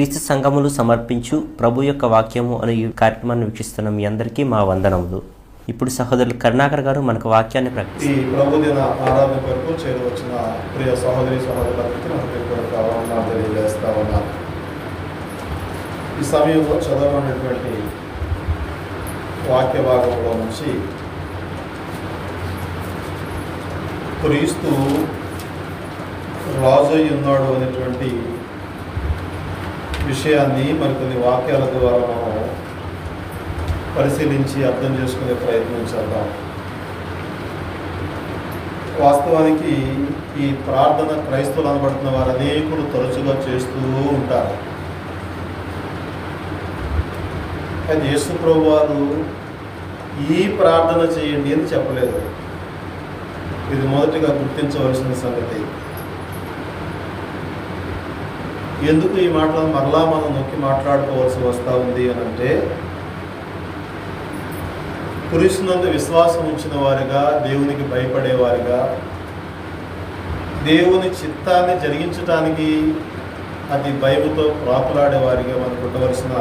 క్రీస్తు సంఘములు సమర్పించు ప్రభు యొక్క వాక్యము అనే ఈ కార్యక్రమాన్ని వీక్షిస్తున్న మీ అందరికీ మా వందనములు. ఇప్పుడు సహోదరులు కరుణాకర్ గారు మనకు వాక్యాన్ని ఈ ప్రభుదిన ఆరాధన కొరకు చేరవచ్చిన ప్రియ సహోదరి సహోదరులకి తెలియజేస్తా ఉన్నాను. ఈ సమయంలో చదవనటువంటి వాక్య భాగంలో నుంచి క్రీస్తు రాజు ఉన్నాడు అనేటువంటి విషయాన్ని మరికొన్ని వాక్యాల ద్వారా మనం పరిశీలించి అర్థం చేసుకునే ప్రయత్నం చేద్దాం. వాస్తవానికి ఈ ప్రార్థన క్రైస్తవులు అనబడుతున్న వారు అనేకులు తరచుగా చేస్తూ ఉంటారు. అయితే యేసు ప్రభు వారు ఈ ప్రార్థన చేయండి అని చెప్పలేదు. ఇది మొదటిగా గుర్తించవలసిన సంగతి. ఎందుకు ఈ మాటలను మరలా మనం నొక్కి మాట్లాడుకోవాల్సి వస్తూ ఉంది అని అంటే, క్రీస్తునందు విశ్వాసం ఉంచిన వారిగా, దేవునికి భయపడేవారిగా, దేవుని చిత్తాన్ని జరిగించడానికి అది భయముతో ప్రాకులాడేవారిగా మనకు ఉండవలసిన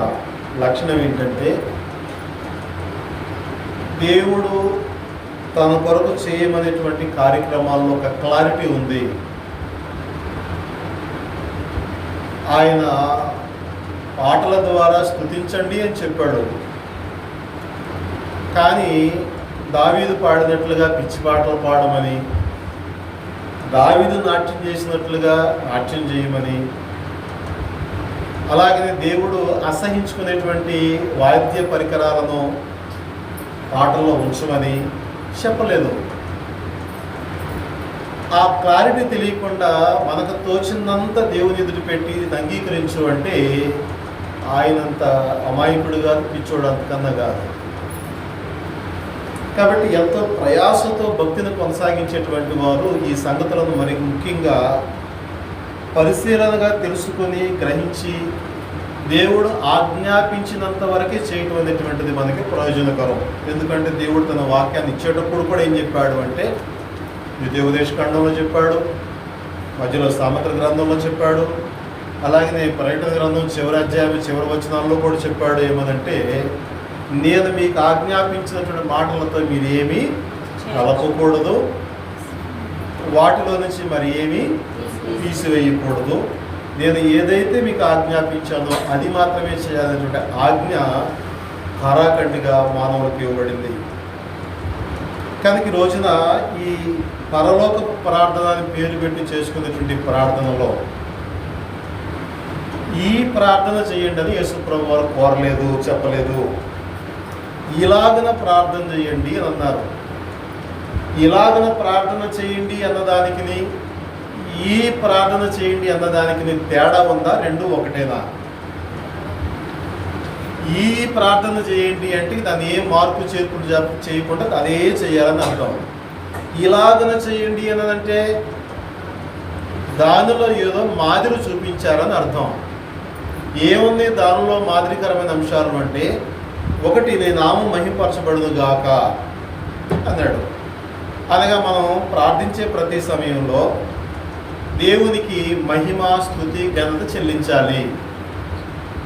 లక్షణం ఏంటంటే, దేవుడు తన కొరకు చేయమనేటువంటి కార్యక్రమాల్లో ఒక క్లారిటీ ఉంది. ఆయన పాటల ద్వారా స్తుతించండి అని చెప్పాడు, కానీ దావీదు పాడినట్లుగా పిచ్చి పాటలు పాడమని, దావీదు నాట్యం చేసినట్లుగా నాట్యం చేయమని, అలాగనే దేవుడు అసహించుకునేటువంటి వాద్య పరికరాలను పాటల్లో ఉంచమని చెప్పలేదు. ఆ క్లారిటీ తెలియకుండా మనకు తోచినంత దేవుని ఎదుటి పెట్టి అంగీకరించు అంటే ఆయనంత అమాయకుడు కాదు, పిచ్చోడు అంతకన్నా కాదు. కాబట్టి ఎంతో ప్రయాసతో భక్తిని కొనసాగించేటువంటి వారు ఈ సంగతులను మరి ముఖ్యంగా పరిశీలనగా తెలుసుకొని గ్రహించి దేవుడు ఆజ్ఞాపించినంత వరకే చేయటం అనేటువంటిది మనకి ప్రయోజనకరం. ఎందుకంటే దేవుడు తన వాక్యాన్ని ఇచ్చేటప్పుడు కూడా ఏం చెప్పాడు అంటే, ద్వితీయోపదేశ ఖండంలో చెప్పాడు, మధ్యలో సామెతల గ్రంథంలో చెప్పాడు, అలాగనే ప్రకటన గ్రంథం చివరి అధ్యాయం చివరి వచనాల్లో కూడా చెప్పాడు. ఏమనంటే, నేను మీకు ఆజ్ఞాపించినటువంటి మాటలతో మీరు ఏమీ కలపకూడదు, వాటిలో నుంచి మరి ఏమీ తీసివేయకూడదు, నేను ఏదైతే మీకు ఆజ్ఞాపించానో అది మాత్రమే చేయాలనేటువంటి ఆజ్ఞ ఖరాఖండిగా మానవులకు ఇవ్వబడింది. కనుక ఈ రోజున ఈ పరలోక ప్రార్థన అని పేరు పెట్టి చేసుకునేటువంటి ప్రార్థనలో ఈ ప్రార్థన చేయండి అని యేసు ప్రభు వారు కోరలేదు, చెప్పలేదు. ఇలాగన ప్రార్థన చేయండి అని అన్నారు. ఇలాగన ప్రార్థన చేయండి అన్నదానికి ఈ ప్రార్థన చేయండి అన్నదానికి తేడా ఉందా? రెండు ఒకటేనా? ఈ ప్రార్థన చేయండి అంటే దాన్ని ఏ మార్పు చేర్పులు చేయకుండా అదే చేయాలని అర్థం. ఇలాగన చేయండి అన్నదంటే దానిలో ఏదో మాదిరి చూపించారని అర్థం. ఏముంది దానిలో మాదిరికరమైన అంశాలు అంటే, ఒకటి నీ నామం మహిమపరచబడును గాక అన్నాడు. అనగా మనం ప్రార్థించే ప్రతి సమయంలో దేవునికి మహిమ, స్తుతి, ఘనత చెల్లించాలి.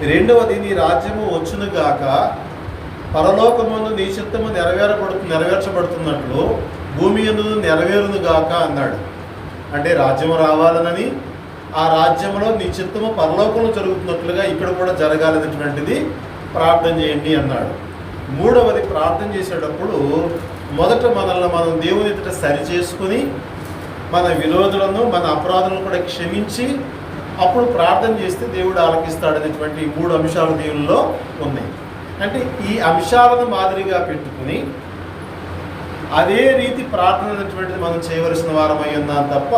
రెండవది, నీ రాజ్యము వచ్చును గాక, పరలోకమును నీ చిత్తము నెరవేర్చబడుతున్నట్లు భూమి యందు నెరవేరును గాక అన్నాడు. అంటే రాజ్యము రావాలనని, ఆ రాజ్యంలో నీ చిత్తము పరలోకంలో జరుగుతున్నట్లుగా ఇక్కడ కూడా జరగాలనేటువంటిది ప్రార్థన చేయండి అన్నాడు. మూడవది, ప్రార్థన చేసేటప్పుడు మొదట మనల్ని మనం దేవుని ఎదుట సరి చేసుకుని మన విరోధులను, మన అపరాధులను కూడా క్షమించి అప్పుడు ప్రార్థన చేస్తే దేవుడు ఆలకిస్తాడనేటువంటి మూడు అంశాలు దేవుల్లో ఉన్నాయి. అంటే ఈ అంశాలను మాదిరిగా పెట్టుకుని అదే రీతి ప్రార్థన అనేటువంటిది మనం చేయవలసిన వారమై ఉన్నాం తప్ప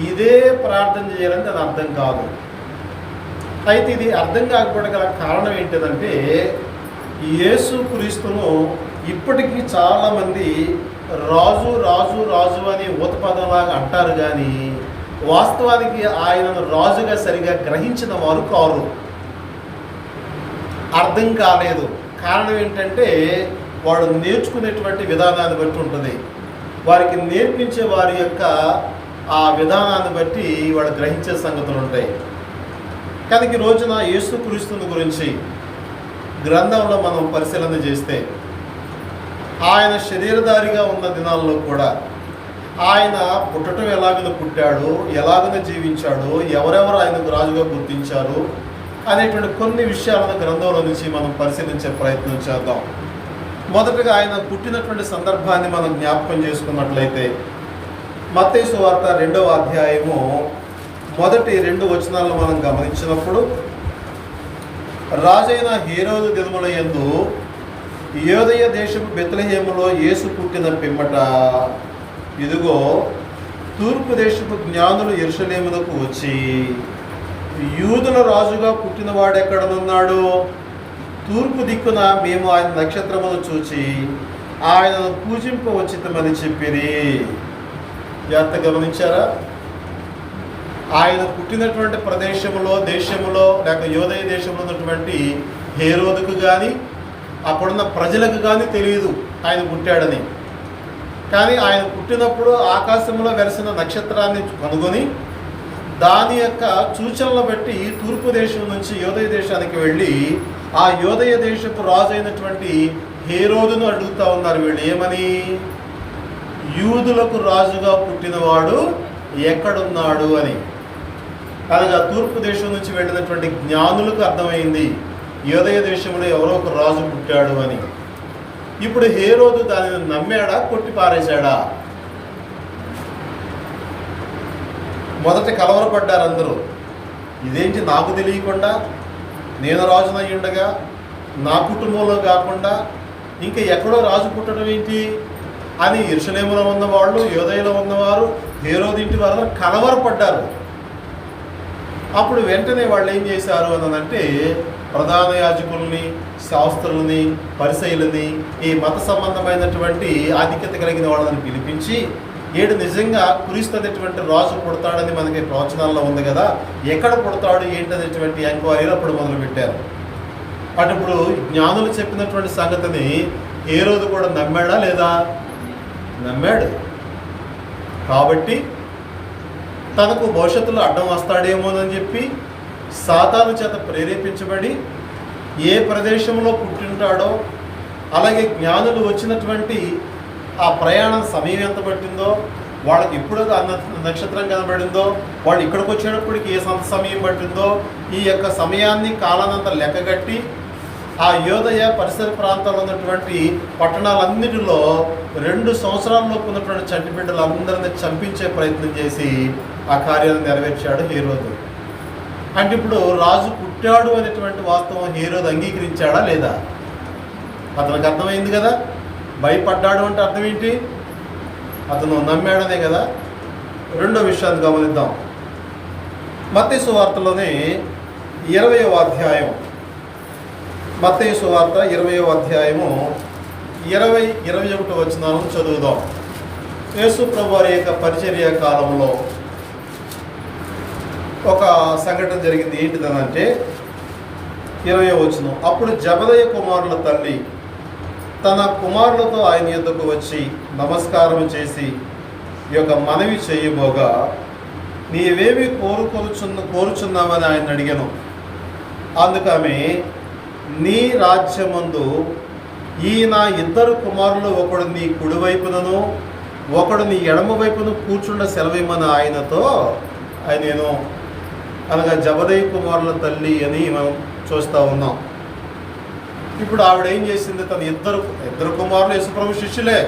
ఇదే ప్రార్థన చేయాలని దాని అర్థం కాదు. అయితే ఇది అర్థం కాకపోవడం గల కారణం ఏంటిదంటే, యేసు క్రీస్తును ఇప్పటికీ చాలామంది రాజు రాజు రాజు అని ఊతపదంలాగా అంటారు, కానీ వాస్తవానికి ఆయనను రాజుగా సరిగా గ్రహించిన వారు కారు. అర్థం కాలేదు. కారణం ఏంటంటే, వాడు నేర్చుకునేటువంటి విధానాన్ని బట్టి ఉంటుంది. వారికి నేర్పించే వారి యొక్క ఆ విధానాన్ని బట్టి వాడు గ్రహించే సంగతులు ఉంటాయి. కానీ ఈ రోజున యేసుక్రీస్తుని గురించి గ్రంథంలో మనం పరిశీలన చేస్తే ఆయన శరీరధారిగా ఉన్న దినాల్లో కూడా ఆయన పుట్టడం ఎలాగన పుట్టాడు, ఎలాగన జీవించాడు, ఎవరెవరు ఆయనకు రాజుగా గుర్తించారు అనేటువంటి కొన్ని విషయాలను గ్రంథంలో నుంచి మనం పరిశీలించే ప్రయత్నం చేద్దాం. మొదటగా ఆయన పుట్టినటువంటి సందర్భాన్ని మనం జ్ఞాపకం చేసుకున్నట్లయితే మత్తయి సువార్త 2వ అధ్యాయము మొదటి 2 వచనాలను మనం గమనించినప్పుడు, రాజైన హేరోదు దినముల యందు యూదయ దేశపు బెత్లెహేములో యేసు పుట్టిన పిమ్మట ఇదిగో తూర్పు దేశపు జ్ఞానులు యెరూషలేమునకు వచ్చి, యూదుల రాజుగా పుట్టినవాడెక్కడనున్నాడు? తూర్పు దిక్కున మేము ఆయన నక్షత్రమును చూచి ఆయనను పూజింపవచ్చితమని చెప్పిరి. జాగ్రత్త గమనించారా? ఆయన పుట్టినటువంటి ప్రదేశంలో, దేశంలో లేక యూదయ దేశంలో ఉన్నటువంటి హేరోదుకు కానీ అక్కడున్న ప్రజలకు కానీ తెలియదు ఆయన పుట్టాడని. కానీ ఆయన పుట్టినప్పుడు ఆకాశంలో వెలిసిన నక్షత్రాన్ని కనుగొని దాని యొక్క సూచనలు బట్టి తూర్పు దేశం నుంచి యూదయ దేశానికి వెళ్ళి ఆ యూదయ దేశపు రాజు అయినటువంటి హేరోదును అడుగుతా ఉన్నారు వీళ్ళు ఏమని? యూదులకు రాజుగా పుట్టినవాడు ఎక్కడున్నాడు అని. అనగా తూర్పు దేశం నుంచి వెళ్ళినటువంటి జ్ఞానులకు అర్థమైంది యూదయ దేశంలో ఎవరో ఒక రాజు పుట్టాడు అని. ఇప్పుడు హేరోదు దానిని నమ్మాడా, కొట్టి పారేశాడా? మొదట కలవరపడ్డారు అందరూ. ఇదేంటి నాకు తెలియకుండా, నేను రాజునై ఉండగా నా కుటుంబంలో కాకుండా ఇంకా ఎక్కడో రాజు పుట్టడం ఏంటి అని యెరూషలేములో ఉన్నవాళ్ళు, యూదయలో ఉన్నవారు, హేరోదు ఇంటి వారు కలవరపడ్డారు. అప్పుడు వెంటనే వాళ్ళు ఏం చేశారు అనంటే, ప్రధాన యాజకుల్ని, శాస్త్రులని, పరిసయ్యులని, ఈ మత సంబంధమైనటువంటి ఆధిక్యత కలిగిన వాళ్ళని పిలిపించి, ఏడు నిజంగా క్రీస్తు అనేటువంటి రాజు పుడతాడని మనకి ప్రవచనాల్లో ఉంది కదా, ఎక్కడ పుడతాడు ఏంటనేటువంటి ఎంక్వైరీలు అప్పుడు మొదలుపెట్టారు. అటుప్పుడు జ్ఞానులు చెప్పినటువంటి సంగతిని హేరోదు కూడా నమ్మాడా లేదా? నమ్మాడు. కాబట్టి తనకు భవిష్యత్తులో అడ్డం వస్తాడేమోనని చెప్పి సాతాను చేత ప్రేరేపించబడి ఏ ప్రదేశంలో పుట్టింటాడో, అలాగే జ్ఞానులు వచ్చినటువంటి ఆ ప్రయాణం సమయం ఎంత పట్టిందో, వాళ్ళకి ఎప్పుడు నక్షత్రం కనబడిందో, వాళ్ళు ఇక్కడికి వచ్చేటప్పటికి ఏ సమయం పట్టిందో, ఈ యొక్క సమయాన్ని కాలానంతా లెక్కగట్టి ఆ యూదయ పరిసర ప్రాంతాల్లో ఉన్నటువంటి పట్టణాలన్నిటిలో 2 సంవత్సరాల్లోపు ఉన్నటువంటి చంటి బిడ్డలందరినీ చంపించే ప్రయత్నం చేసి ఆ కార్యాలను నెరవేర్చాడు హేరోదు. అంటే ఇప్పుడు రాజు పుట్టాడు అనేటువంటి వాస్తవం హేరోదు అంగీకరించాడా లేదా? అతనికి అర్థమైంది కదా. భయపడ్డాడు అంటే అర్థం ఏంటి? అతను నమ్మాడనే కదా. రెండో విషయాన్ని గమనిద్దాం. మత్తయి సువార్తలోనే 20వ అధ్యాయం, మత్తయి సువార్త 20వ అధ్యాయము 20-21 వచనాలను చదువుదాం. యేసు ప్రభు వారి యొక్క పరిచర్య కాలంలో ఒక సంఘటన జరిగింది. ఏంటిదనంటే 20వ వచనం, అప్పుడు జబదయి కుమారుల తల్లి తన కుమారులతో ఆయన యొద్దకు వచ్చి నమస్కారం చేసి ఈ యొక్క మనవి చేయబోగా, నీవేమి కోరుచున్నామని ఆయన అడిగాను. అందుకమే, నీ రాజ్యమందు ఈ నా 2 కుమారులు ఒకడు నీ కుడివైపునను ఒకడు నీ ఎడమ వైపును కూర్చుండ సెలవిమ్మని ఆయనతో నేను అనగా జబదయి కుమారుల తల్లి అని మనం చూస్తూ ఉన్నాం. ఇప్పుడు ఆవిడ ఏం చేసింది? తన ఇద్దరు కుమారులు యేసుప్రభు శిష్యులే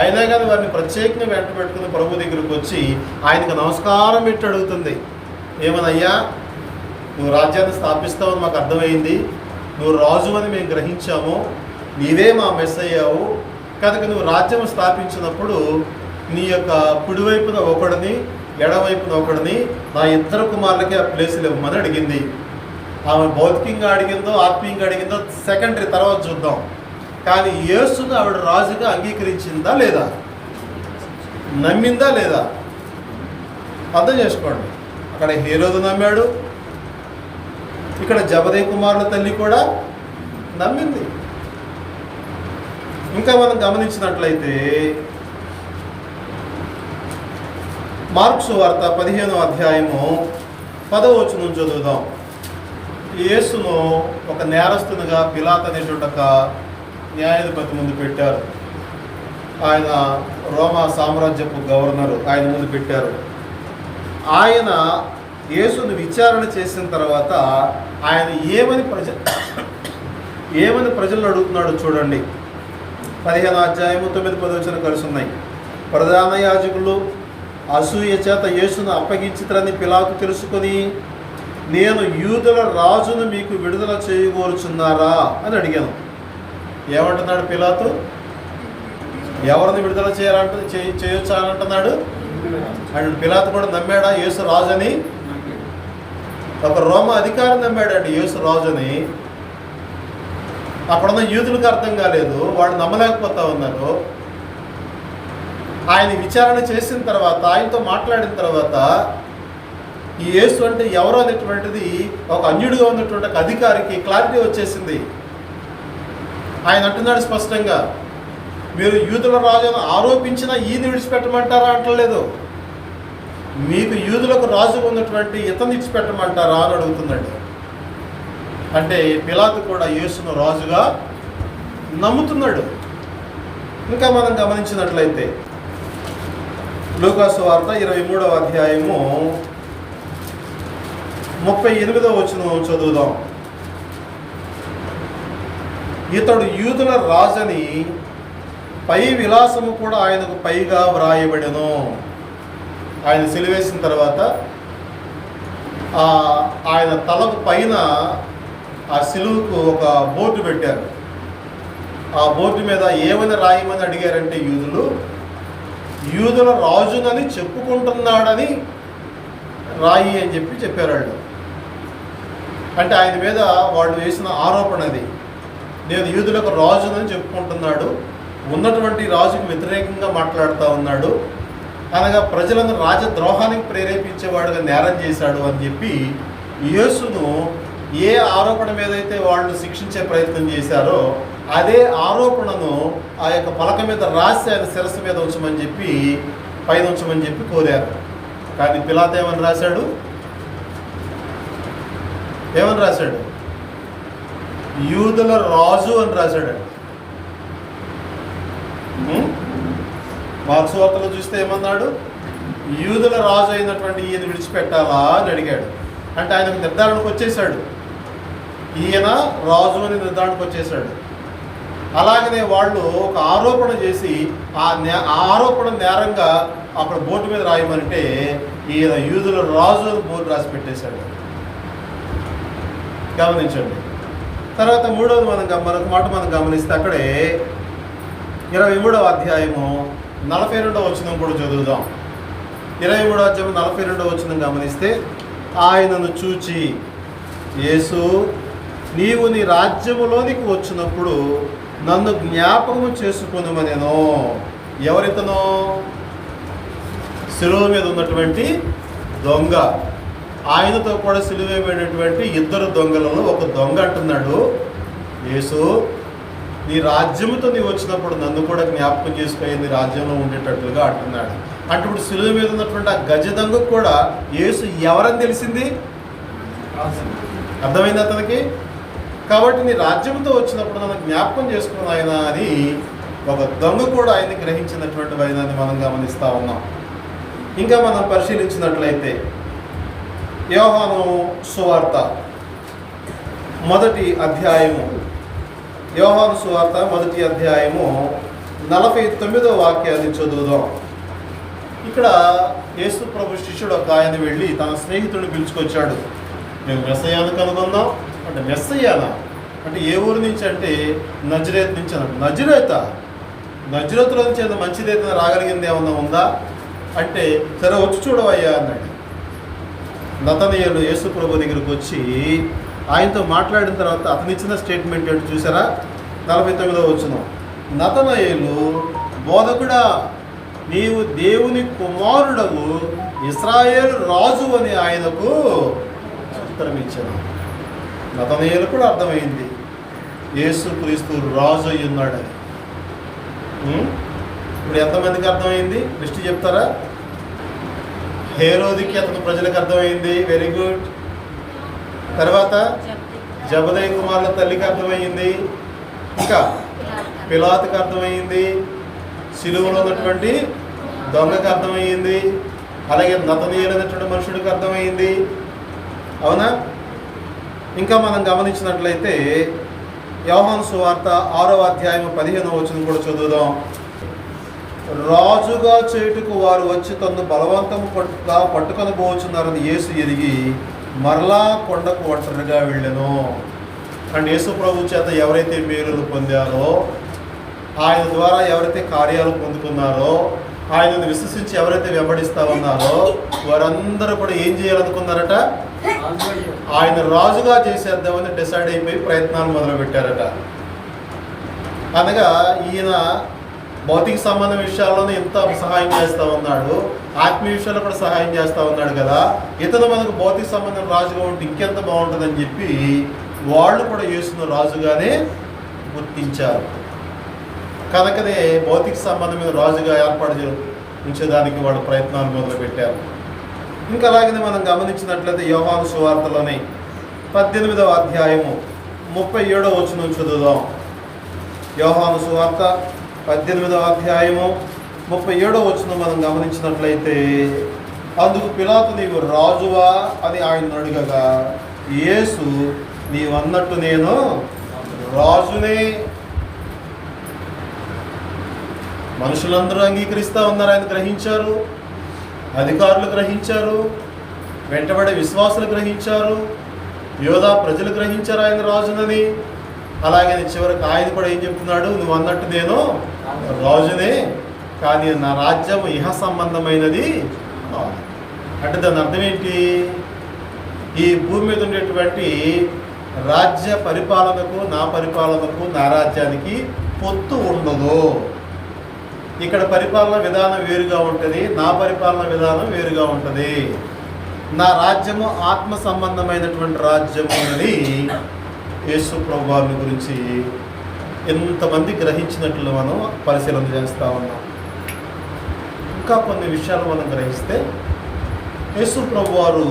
అయినా కానీ వారిని ప్రత్యేకంగా వెంట పెట్టుకుని ప్రభు దగ్గరికి వచ్చి ఆయనకు నమస్కారం పెట్టి అడుగుతుంది. ఏమనయ్యా, నువ్వు రాజ్యాన్ని స్థాపిస్తావని మాకు అర్థమైంది, నువ్వు రాజు అని మేము గ్రహించాము, నీవే మా మెస్సయ్యావు కనుక నువ్వు రాజ్యం స్థాపించినప్పుడు నీ యొక్క కుడివైపున ఒకడిని ఎడవైపున ఒకడిని నా 2 కుమారులకి ఆ ప్లేసులు ఇవ్వమని అడిగింది. ఆమె భౌతికంగా అడిగిందో ఆత్మీయంగా అడిగిందో సెకండరీ, తర్వాత చూద్దాం. కానీ యేసును ఆవిడ రాజుగా అంగీకరించిందా లేదా? నమ్మిందా లేదా? అర్థం చేసుకోండి. అక్కడ హేరోదు నమ్మాడు, ఇక్కడ జబదయి కుమారుల తల్లి కూడా నమ్మింది. ఇంకా మనం గమనించినట్లయితే మార్కు సువార్త 15వ అధ్యాయము 10వ వచనం చదువుదాం. యేసును ఒక నేరస్తునిగా పిలాతు అనేటువంటి ఒక న్యాయాధిపతి ముందు పెట్టారు. ఆయన రోమా సామ్రాజ్యపు గవర్నరు ఆయన ముందు పెట్టారు. ఆయన యేసును విచారణ చేసిన తర్వాత ఆయన ఏమని ప్రజలను అడుగుతున్నాడో చూడండి. 15వ అధ్యాయము 9-10 వచనం కలిసి ఉన్నాయి. ప్రధాన యాజకులు అసూయ చేత యేసును అప్పగించితరని పిలాతు తెలుసుకొని, నేను యూదుల రాజును మీకు విడుదల చేయగోరుచున్నారా అని అడిగాను. ఏమంటున్నాడు పిలాతు? ఎవరిని విడుదల చేయొచ్చా అని అంటున్నాడు. అండ్ పిలాతు కూడా నమ్మాడా యేసు రాజని? ఒక రోమా అధికారి నమ్మాడండి యేసు రాజుని. అప్పుడున్న యూదులకు అర్థం కాలేదు, వాళ్ళు నమ్మలేకపోతా ఉన్నారు. ఆయన విచారణ చేసిన తర్వాత, ఆయనతో మాట్లాడిన తర్వాత ఈ యేసు అంటే ఎవరు అనేటువంటిది ఒక అన్యుడిగా ఉన్నటువంటి ఒక అధికారికి క్లారిటీ వచ్చేసింది. ఆయన అంటున్నాడు స్పష్టంగా, మీరు యూదుల రాజును ఆరోపించినా ఈయన విడిచిపెట్టమంటారా అంటలేదు, మీకు యూదులకు రాజు ఉన్నటువంటి ఇతను విడిచిపెట్టమంటారా అని అడుగుతున్నాడు. అంటే పిలాతు కూడా యేసును రాజుగా నమ్ముతున్నాడు. ఇంకా మనం గమనించినట్లయితే లూకా సువార్త 23వ అధ్యాయము 38వ వచనం చదువుదాం. ఇతడు యూదుల రాజని పై విలాసము కూడా ఆయనకు పైగా వ్రాయబడెను. ఆయన సిలువేసిన తర్వాత ఆయన తలకు పైన ఆ సిలువుకు ఒక బోర్డు పెట్టారు. ఆ బోర్డు మీద ఏమని రాయమని అడిగారంటే యూదుల రాజునని చెప్పుకుంటున్నాడని రాయి అని చెప్పారు వాళ్ళు. అంటే ఆయన మీద వాళ్ళు వేసిన ఆరోపణ అది. నేను యూదులకు రాజునని చెప్పుకుంటున్నాడు, ఉన్నటువంటి రాజుకు వ్యతిరేకంగా మాట్లాడుతూ ఉన్నాడు, అనగా ప్రజలను రాజద్రోహానికి ప్రేరేపించేవాడుగా నేరం చేశాడు అని చెప్పి యేసును ఏ ఆరోపణ మీద అయితే వాళ్ళు శిక్షించే ప్రయత్నం చేశారో అదే ఆరోపణను ఆ యొక్క పలక మీద రాసి ఆయన శిరస్సు మీద ఉంచమని చెప్పి, పైన ఉంచమని చెప్పి కోరారు. కానీ పిలాతు ఏమని రాశాడు? యూదుల రాజు అని రాశాడు. మార్క్స్ వార్తలో చూస్తే ఏమన్నాడు? యూదుల రాజు అయినటువంటి ఈయన విడిచిపెట్టాలా అని అడిగాడు. అంటే ఆయనకు నిర్ధారణకు వచ్చేసాడు, ఈయన రాజు అని నిర్ధారణకు వచ్చేసాడు. అలాగనే వాళ్ళు ఒక ఆరోపణ చేసి ఆ ఆరోపణ నేరంగా అక్కడ బోర్డు మీద రాయమంటే ఈయన యూదుల రాజు అని బోర్డు రాసి పెట్టేశాడు. గమనించండి. తర్వాత మూడవది మరొక మాట మనం గమనిస్తే అక్కడే 23వ అధ్యాయము 42వ వచనం కూడా చదువుదాం. 23వ అధ్యాయం 42వ వచనం గమనిస్తే, ఆయనను చూచి యేసు, నీవు నీ రాజ్యములోనికి వచ్చినప్పుడు నన్ను జ్ఞాపకము చేసుకొనుమనెను. ఎవరితనో? శిలువ మీద ఉన్నటువంటి దొంగ. ఆయనతో కూడా సిలువ వేయబడినటువంటి ఇద్దరు దొంగలలో ఒక దొంగ అంటున్నాడు, యేసు, నీ రాజ్యముతో నీవు వచ్చినప్పుడు నన్ను కూడా జ్ఞాపకం చేసుకొని నీ రాజ్యంలో ఉండేటట్లుగా అంటున్నాడు. అంటే ఇప్పుడు సిలువ మీద ఉన్నటువంటి ఆ గజ దొంగకు కూడా యేసు ఎవరని తెలిసింది, అర్థమైంది అతనికి. కాబట్టి నీ రాజ్యంతో వచ్చినప్పుడు నన్ను జ్ఞాపకం చేసుకున్న ఆయన అని ఒక దొంగ కూడా ఆయన్ని గ్రహించినటువంటి వైనాన్ని మనం గమనిస్తూ ఉన్నాం. ఇంకా మనం పరిశీలించినట్లయితే యోహాను సువార్త 1వ అధ్యాయము, యోహాను సువార్త 1వ అధ్యాయము 49వ వాక్యాన్ని చదువుదాం. ఇక్కడ యేసు ప్రభు శిష్యుడు ఒక ఆయన వెళ్ళి తన స్నేహితుడిని పిలుచుకొచ్చాడు. మేము మెస్సయ్యాను కనుగొందాం అంటే, మెస్సయ్యానా అంటే ఏ ఊరు నుంచి అంటే నజరేత్ నుంచి అన్నాడు. నజరేతులో నుంచి ఏదైనా మంచిదైతే రాగలిగింది ఏమన్నా ఉందా అంటే, సరే వచ్చి చూడవయ్యా అన్నాడు. నతనయేలు యేసు ప్రభు దగ్గరికి వచ్చి ఆయనతో మాట్లాడిన తర్వాత అతను ఇచ్చిన స్టేట్మెంట్ ఏంటి చూసారా? 49వ వచనం. నతనయేలు, బోధకుడా, నీవు దేవుని కుమారుడవు, ఇశ్రాయేలు రాజు అని ఆయనకు ఉత్తరం ఇచ్చాను. నతనయేలు కూడా అర్థమైంది యేసు క్రీస్తు రాజు అయి ఉన్నాడని. ఇప్పుడు ఎంతమందికి అర్థమైంది? లిస్ట్ చెప్తారా? హేరోదికి అతను ప్రజలకు అర్థమైంది. Very good. తర్వాత జబదయి కుమారుల తల్లికి అర్థమయ్యింది, ఇంకా పిలాతుకి అర్థమయ్యింది, సిలువలో ఉన్నటువంటి దొంగకి అర్థమయ్యింది, అలాగే నతనీయులు అనేటువంటి మనుషుడికి అర్థమైంది. అవునా? ఇంకా మనం గమనించినట్లయితే యోహాను సువార్త 6వ అధ్యాయం 15వ వచనం కూడా చదువుదాం. రాజుగా చేటుకు వారు వచ్చి తను బలవంతము పట్టుకొని పోవచ్చున్నారని యేసు ఎరిగి మరలా కొండకు ఒంటరిగా వెళ్ళెను. అండ్ యేసు ప్రభు చేత ఎవరైతే మేలులు పొందారో, ఆయన ద్వారా ఎవరైతే కార్యాలు పొందుకున్నారో, ఆయనను విశ్వసించి ఎవరైతే వెంబడిస్తా ఉన్నారో వారందరూ కూడా ఏం చేయాలనుకున్నారట? ఆయన రాజుగా చేసేద్దామని డిసైడ్ అయిపోయి ప్రయత్నాలు మొదలుపెట్టారట. అనగా ఈయన భౌతిక సంబంధ విషయాల్లోనే ఎంత సహాయం చేస్తూ ఉన్నాడు, ఆత్మీయ విషయాల్లో కూడా సహాయం చేస్తూ ఉన్నాడు కదా, ఇతను మనకు భౌతిక సంబంధం రాజుగా ఉంటే ఇంకెంత బాగుంటుందని చెప్పి వాళ్ళు కూడా యేసును రాజుగానే గుర్తించారు. కనుకనే భౌతిక సంబంధమైన రాజుగా ఏర్పాటు ఉంచేదానికి వాళ్ళు ప్రయత్నాలు మొదలుపెట్టారు. ఇంకా అలాగనే మనం గమనించినట్లయితే యోహాను సువార్తలోని 18వ అధ్యాయము 37వ వచనం చదువుదాం. యోహాను సువార్త 18వ అధ్యాయము 37వ వచనం మనం గమనించినట్లయితే, అందుకు పిలాతు నీవు రాజువా అని ఆయన అడగగా యేసు నీవన్నట్టు నేను రాజునే. మనుషులందరూ అంగీకరిస్తూ ఉన్నారు, ఆయన గ్రహించారు, అధికారులు గ్రహించారు, వెంటబడే విశ్వాసులు గ్రహించారు, యోధా ప్రజలు గ్రహించారు ఆయన రాజునని. అలాగే చివరికి ఆయన కూడా ఏం చెప్తున్నాడు? నువ్వు అన్నట్టు నేను రాజునే, కానీ నా రాజ్యం ఇహ సంబంధమైనది అంటే దాని అర్థం ఏంటి? ఈ భూమి మీద ఉండేటువంటి రాజ్య పరిపాలనకు నా పరిపాలనకు నా రాజ్యానికి పొత్తు ఉండదు. ఇక్కడ పరిపాలన విధానం వేరుగా ఉంటుంది, నా పరిపాలన విధానం వేరుగా ఉంటుంది. నా రాజ్యము ఆత్మ సంబంధమైనటువంటి రాజ్యము అని యేసు ప్రభు వారి గురించి ఎంతమంది గ్రహించినట్లు మనం పరిశీలన చేస్తూ ఉన్నాం. ఇంకా కొన్ని విషయాలు మనం గ్రహిస్తే యేసు ప్రభు వారు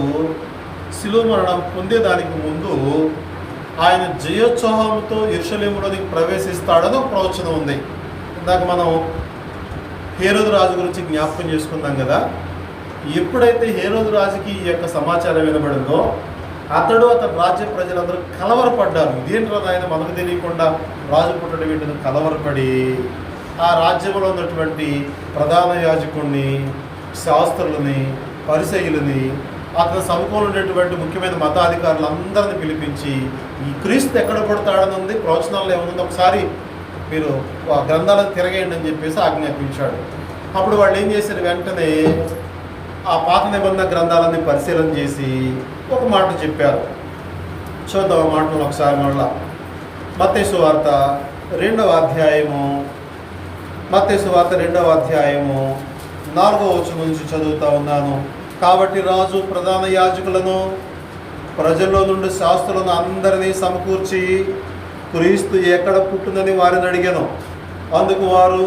శిలువ మరణం పొందేదానికి ముందు ఆయన జయోత్సాహంతో యెరూషలేములోనికి ప్రవేశిస్తాడని ఒక ప్రవచనం ఉంది. ఇందాక మనం హేరోదు రాజు గురించి జ్ఞాపకం చేసుకున్నాం కదా. ఎప్పుడైతే హేరోదు రాజుకి ఈ యొక్క సమాచారం వినబడిందో అతని రాజ్య ప్రజలందరూ కలవరపడ్డారు. ఇదేంటి ఆయన మనకు తెలియకుండా రాజు పుట్టడం వీటిని కలవరపడి ఆ రాజ్యంలో ఉన్నటువంటి ప్రధాన యాజకుడిని, శాస్త్రులని, పరిసయ్యులని, అతని సమూహంలో ఉండేటువంటి ముఖ్యమైన మతాధికారులందరిని పిలిపించి ఈ క్రీస్తు ఎక్కడ పుడతాడని ఉంది, ప్రవచనాల్లో ఏముంది ఒకసారి మీరు ఆ గ్రంథాలను తిరగేయండి అని చెప్పేసి ఆజ్ఞాపించాడు. అప్పుడు వాళ్ళు ఏం చేశారు? వెంటనే ఆ పాత నిబంధన గ్రంథాలన్నీ పరిశీలన చేసి ఒక మాట చెప్పారు. చూద్దాం ఆ మాటను ఒకసారి మళ్ళా. మత్తయి సువార్త 2వ అధ్యాయము 4వ వచనం నుంచి చదువుతా ఉన్నాను. కాబట్టి రాజు ప్రధాన యాజకులను ప్రజల్లో నుండి శాస్త్రులను అందరినీ సమకూర్చి క్రీస్తు ఎక్కడ పుట్టిందని వారిని అడిగాను. అందుకు వారు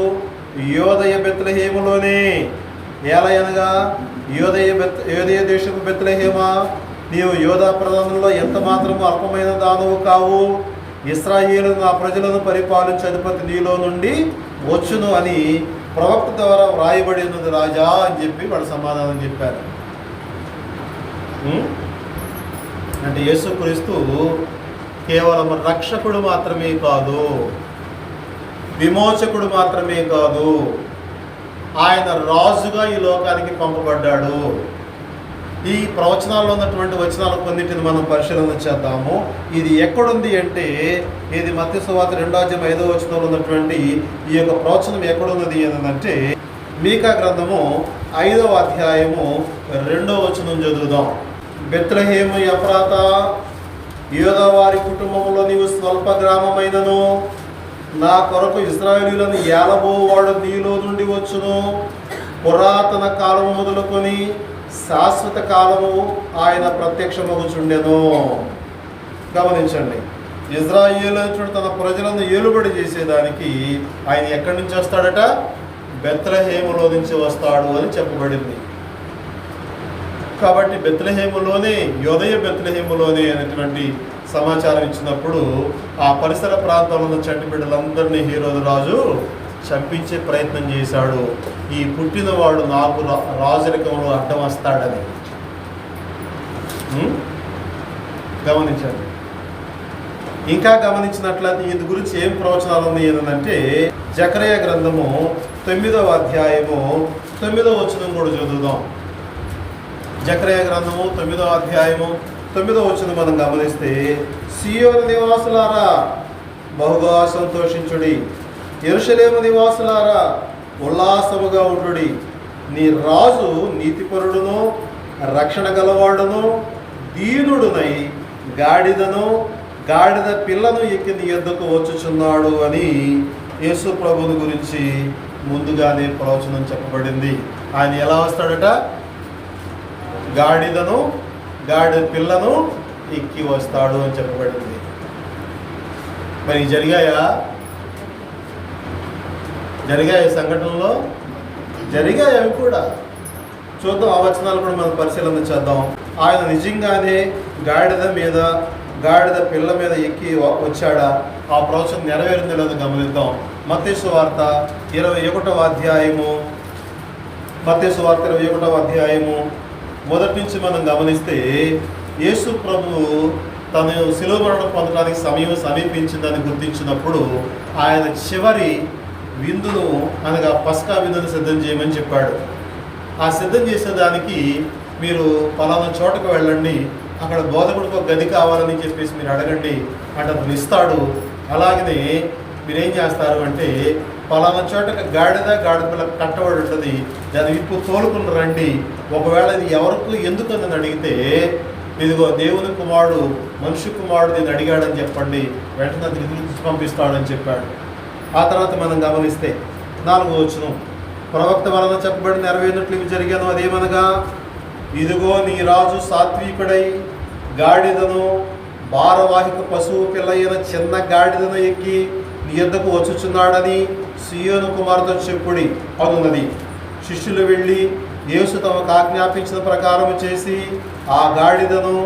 యోదయ బెత్లెహేములోనే, ఏలయనగా యోదయ దేశపు బెత్లెహేమా, నీవు యోధా ప్రధానంలో ఎంత మాత్రము అల్పమైన దానవు కావు, ఇశ్రాయేలు నా ప్రజలను పరిపాలించే అధిపతి నీలో నుండి వచ్చును అని ప్రవక్త ద్వారా వ్రాయబడి ఉన్నది రాజా అని చెప్పి వాడు సమాధానం చెప్పారు. అంటే యేసుక్రీస్తు కేవలం రక్షకుడు మాత్రమే కాదు, విమోచకుడు మాత్రమే కాదు, ఆయన రాజుగా ఈ లోకానికి పంపబడ్డాడు. ఈ ప్రవచనాల్లో ఉన్నటువంటి వచనాలు కొన్నిటిని మనం పరిశీలన చేద్దాము. ఇది ఎక్కడుంది అంటే, ఇది మత్తయి సువార్త 2వ అధ్యాయం 5వ వచనంలో ఉన్నటువంటి ఈ యొక్క ప్రవచనం ఎక్కడున్నది అంటే మీకా గ్రంథము 5వ అధ్యాయము 2వ వచనం చదువుదాం. బెత్లెహేము ఎఫ్రాత, యూదా వారి కుటుంబంలో నీవు స్వల్ప గ్రామమైనను నా కొరకు ఇశ్రాయేలీయులను ఏలబోవాడు నీలో నుండి వచ్చును. పురాతన కాలము మొదలుకొని శాశ్వత కాలము ఆయన ప్రత్యక్షమగుచుండెను. గమనించండి, ఇశ్రాయేలు తన ప్రజలను ఏలుబడి చేసేదానికి ఆయన ఎక్కడి నుంచి వస్తాడట? బెత్లెహేములో నుంచి వస్తాడు అని చెప్పబడింది. కాబట్టి బెత్లెహేములోనే, యోదయ బెత్లెహేములోనే అనేటువంటి సమాచారం ఇచ్చినప్పుడు ఆ పరిసర ప్రాంతంలో ఉన్న చంటి బిడ్డలందరినీ హేరోదు రాజు చంపించే ప్రయత్నం చేశాడు. ఈ పుట్టినవాడు నాకు రాజరికంలో అడ్డం వస్తాడని. గమనించండి. ఇంకా గమనించినట్లయితే ఇందు గురించి ఏం ప్రవచనాలు ఉన్నాయి ఏంటంటే, జకరియా గ్రంథము 9వ అధ్యాయము 9వ వచనం కూడా చదువుదాం. జకరియా గ్రంథము 9వ అధ్యాయము 9వ వచనం మనం గమనిస్తే, సియోను నివాసులారా బహుగా సంతోషించుడి, యెరూషలేము నివాసులారా ఉల్లాసముగా ఉండుడి. నీ రాజు నీతిపరుడును రక్షణ గలవాడును దీనుడునై గాడిద పిల్లను ఎక్కి నీ యొద్దకు వచ్చుచున్నాడు అని యేసు ప్రభువుని గురించి ముందుగానే ప్రవచనం చెప్పబడింది. ఆయన ఎలా వస్తాడట? గాడిద పిల్లను ఎక్కి వస్తాడు అని చెప్పబడింది. మరి జరిగాయి సంఘటనలో జరిగాయి అవి కూడా చూద్దాం. ఆ వచనాలు కూడా మనం పరిశీలన చేద్దాం. ఆయన నిజంగానే గాడిద పిల్ల మీద ఎక్కి వచ్చాడా? ఆ ప్రవచనం నెరవేరిందో లేదో గమనిద్దాం. మత్తయి సువార్త 21వ అధ్యాయము మొదటి నుంచి మనం గమనిస్తే, యేసు ప్రభువు తను శిలువ మరణం పొందడానికి సమయం సమీపించిందని గుర్తించినప్పుడు ఆయన చివరి విందును అనగా పస్కా విందును సిద్ధం చేయమని చెప్పాడు. ఆ సిద్ధం చేసేదానికి మీరు పలానా చోటకు వెళ్ళండి, అక్కడ బోధకుడికి ఒక గది కావాలని చెప్పేసి మీరు అడగండి అంటే అతను ఇస్తాడు. అలాగనే మీరేం చేస్తారు అంటే, పలానా చోటకి గాడిద పిల్ల కట్టబడి ఉంటుంది, దాని విప్పు తోలుకుని రండి. ఒకవేళ ఇది ఎవరికి ఎందుకు అని అడిగితే, ఇదిగో దేవుని కుమారుడు మనుష్య కుమారుడు దీన్ని అడిగాడని చెప్పండి, వెంటనే అతను తిరిగి పంపిస్తాడని చెప్పాడు. ఆ తర్వాత మనం గమనిస్తే 4వ వచనం, ప్రవక్త వలన చెప్పబడి నెరవేరినట్లు ఇవి జరిగాను. అదేమనగా, ఇదిగో నీ రాజు సాత్వికుడై గాడిదను భారవాహిక పశువు పిల్ల అయిన చిన్న గాడిదను ఎక్కి నీ యొద్దకు వచ్చుచున్నాడని సియోను కుమారుతో చెప్పుడి అనున్నది. శిష్యులు వెళ్ళి యేసు తమకు ఆజ్ఞాపించిన ప్రకారం చేసి ఆ గాడిదను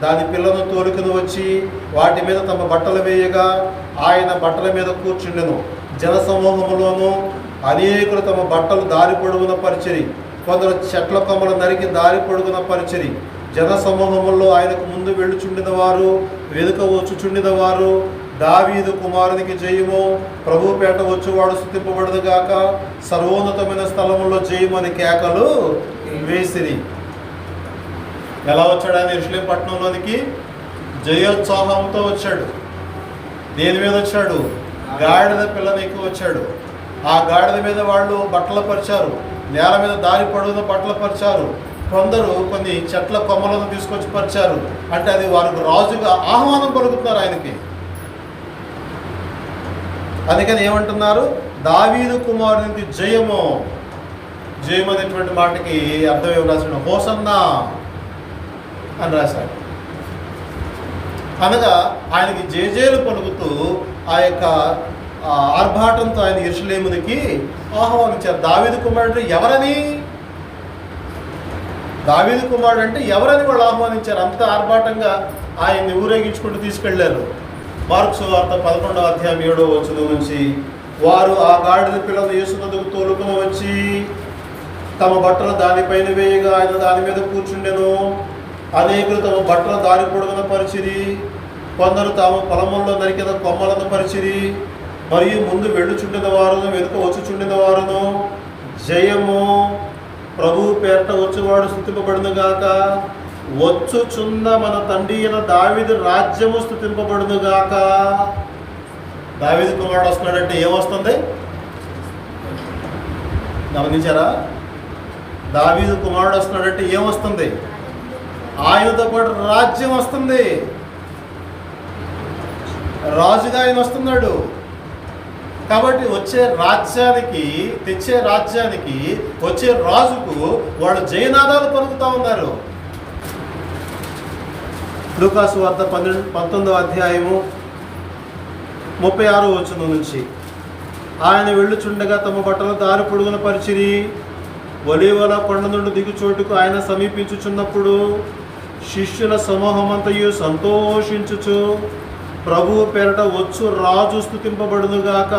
దాని పిల్లను తోలుకుని వచ్చి వాటి మీద తమ బట్టలు వేయగా ఆయన బట్టల మీద కూర్చుండెను. జనసమూహములోనూ అనేకులు తమ బట్టలు దారి పొడుగున పరిచిరి, కొందరు చెట్ల కొమ్మలు నరికి దారి పొడుగున పరిచిరి. జనసమూహముల్లో ఆయనకు ముందు వెళ్ళుచుండిన వారు వెనుక వచ్చుచుండిన వారు, దావీదు కుమారునికి జయము, ప్రభుపేట వచ్చువాడు స్తుతింపబడదు గాక, సర్వోన్నతమైన స్థలములో జయమని కేకలు వేసిరి. ఎలా వచ్చాడు ఆయన యెరూషలేము పట్టణంలోనికి? జయోత్సాహంతో వచ్చాడు. దేని మీద వచ్చాడు? గాడిద పిల్లని ఎక్కువ వచ్చాడు. ఆ గాడిద మీద వాళ్ళు బట్టలు పరిచారు, నేల మీద దారి పొడవున బట్టలు పరిచారు, కొందరు కొన్ని చెట్ల కొమ్మలను తీసుకొచ్చి పరిచారు. అంటే అది వారికి రాజుగా ఆహ్వానం పలుకుతున్నారు ఆయనకి. అందుకని ఏమంటున్నారు? దావీదు కుమారునికి జయము. జయం అనేటువంటి మాటకి అర్థం ఏమి రాశాడు? హోసన్నా అని రాశాడు. అనగా ఆయనకి జయజయలు పలుకుతూ ఆ యొక్క ఆర్భాటంతో ఆయన యెరూషలేమునికి ఆహ్వానించారు. దావీదు కుమారుడు ఎవరని? దావీదు కుమారుడు అంటే ఎవరని వాళ్ళు ఆహ్వానించారు. అంత ఆర్భాటంగా ఆయన్ని ఊరేగించుకుంటూ తీసుకెళ్లారు. మార్కు సువార్త 11వ అధ్యాయం 7వ వచనం నుంచి, వారు ఆ గాడిద పిల్లను యేసునొద్దకు తోలుకుని వచ్చి తమ బట్టలు దానిపైన వేయగా ఆయన దాని మీద కూర్చుండెను. అనేకులు తమ బట్టలు దారి పొడుగున పరిచిరి, కొందరు తాము పొలముల్లో నరికిన కొమ్మలను పరిచిరి. మరియు ముందు వెళ్ళుచుండిన వారును వెనుక వచ్చుచుండిన వారును, జయము ప్రభువు పేరట వచ్చేవాడు స్తుతింపబడును గాక, వచ్చుచున్న మన తండ్రి అయిన దావీదు రాజ్యము స్తుతింపబడును గాక. దావీదు కుమారుడు వస్తున్నాడంటే ఏమొస్తుంది? గమనించారా? దావీదు కుమారుడు వస్తున్నాడంటే ఏమొస్తుంది? ఆయనతో పాటు రాజ్యం వస్తుంది. రాజుగా ఆయన వస్తున్నాడు. కాబట్టి తెచ్చే రాజ్యానికి వచ్చే రాజుకు వాళ్ళు జయనాదాలు పలుకుతూ ఉన్నారు. లూకాసు వార్త 19వ అధ్యాయము 36వ వచనం నుంచి, ఆయన వెళ్ళుచుండగా తమ బట్టలు దారి పొడుగున పరిచిరి. ఒలీవల కొండ నుండి దిగు చోటుకు ఆయన సమీపించుచున్నప్పుడు శిష్యుల సమూహమంతయు సంతోషించుచు ప్రభువు పేరట వచ్చు రాజు స్తుతింపబడునుగాక.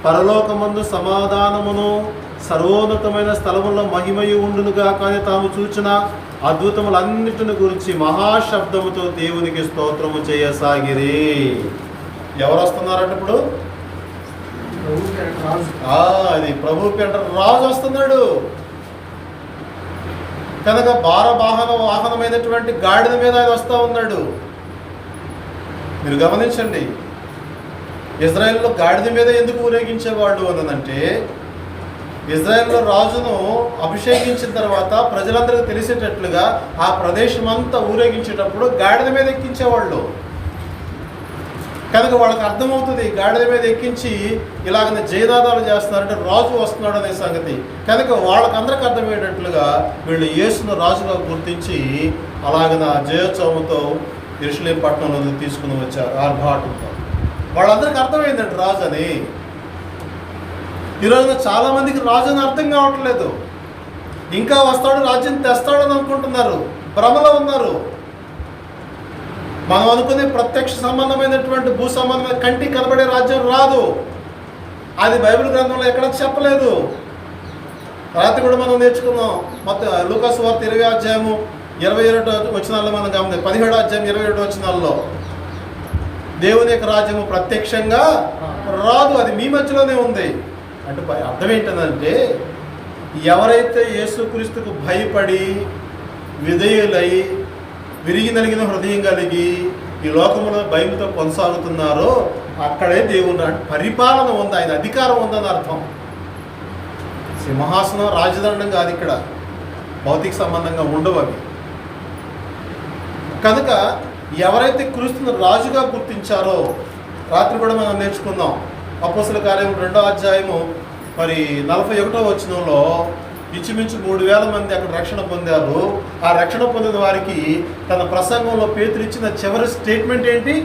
పరలోకమందు సమాధానమును సర్వోన్నతమైన స్థలములో మహిమయు ఉండునుగాక అని తాము చూచిన అద్భుతములన్నిటిని గురించి మహాశబ్దముతో దేవునికి స్తోత్రము చేయసాగిరి. ఎవరు వస్తున్నారంట ఇప్పుడు? అది ప్రభు పేరట రాజు వస్తున్నాడు కనుక వాహనమైనటువంటి గాడిద మీద ఆయన వస్తూ ఉన్నాడు. మీరు గమనించండి, ఇజ్రాయెల్లో గాడిద మీద ఎందుకు ఊరేగించేవాళ్ళు అనంటే, ఇజ్రాయెల్లో రాజును అభిషేకించిన తర్వాత ప్రజలందరికీ తెలిసేటట్లుగా ఆ ప్రదేశం అంతా ఊరేగించేటప్పుడు గాడిద మీద ఎక్కించేవాళ్ళు. కనుక వాళ్ళకి అర్థమవుతుంది, గాడిద మీద ఎక్కించి ఇలాగ జయనాదాలు చేస్తున్నారంటే రాజు వస్తున్నాడు అనే సంగతి. కనుక వాళ్ళకి అందరికి అర్థమయ్యేటట్లుగా వీళ్ళు యేసును రాజుగా గుర్తించి అలాగన జయోత్సవంతో యెరూషలేము పట్టణంలో తీసుకుని వచ్చారు ఆర్భాటంతో. వాళ్ళందరికీ అర్థమైందండి రాజు అని. ఈరోజున చాలామందికి రాజు అని అర్థం కావట్లేదు. ఇంకా వస్తాడు, రాజ్యం తెస్తాడని అనుకుంటున్నారు, భ్రమలో ఉన్నారు. మనం అనుకునే ప్రత్యక్ష సంబంధమైనటువంటి భూ సంబంధమైన కంటికి కనబడే రాజ్యం రాదు. అది బైబిల్ గ్రంథంలో ఎక్కడ చెప్పలేదు. రాత్రి కూడా మనం నేర్చుకున్నాం. మొత్తం లూకాసు వార్త 20వ అధ్యాయము 27వ వచనాల్లో మనం గమనించాం. 17వ అధ్యాయం 27వ వచనాల్లో దేవుని యొక్క రాజ్యము ప్రత్యక్షంగా రాదు, అది మీ మధ్యలోనే ఉంది. అంటే అర్థం ఏంటంటే, ఎవరైతే యేసుక్రీస్తుకు భయపడి విధేయులై విరిగి నలిగిన హృదయం కలిగి ఈ లోకంలో భయంతో కొనసాగుతున్నారో అక్కడే దేవుని పరిపాలన ఉంది, ఆయన అధికారం ఉందని అర్థం. సింహాసనం రాజదండం కాదు, ఇక్కడ భౌతిక సంబంధంగా ఉండవు అవి. కనుక ఎవరైతే క్రీస్తును రాజుగా గుర్తించారో, రాత్రి కూడా మనం నేర్చుకుందాం. అపోస్తల కార్యం 2వ అధ్యాయము 41వ వచనంలో ఇంచుమించు 3000 మంది అక్కడ రక్షణ పొందారు. ఆ రక్షణ పొందిన వారికి తన ప్రసంగంలో పేతురు ఇచ్చిన చివరి స్టేట్మెంట్ ఏంటి?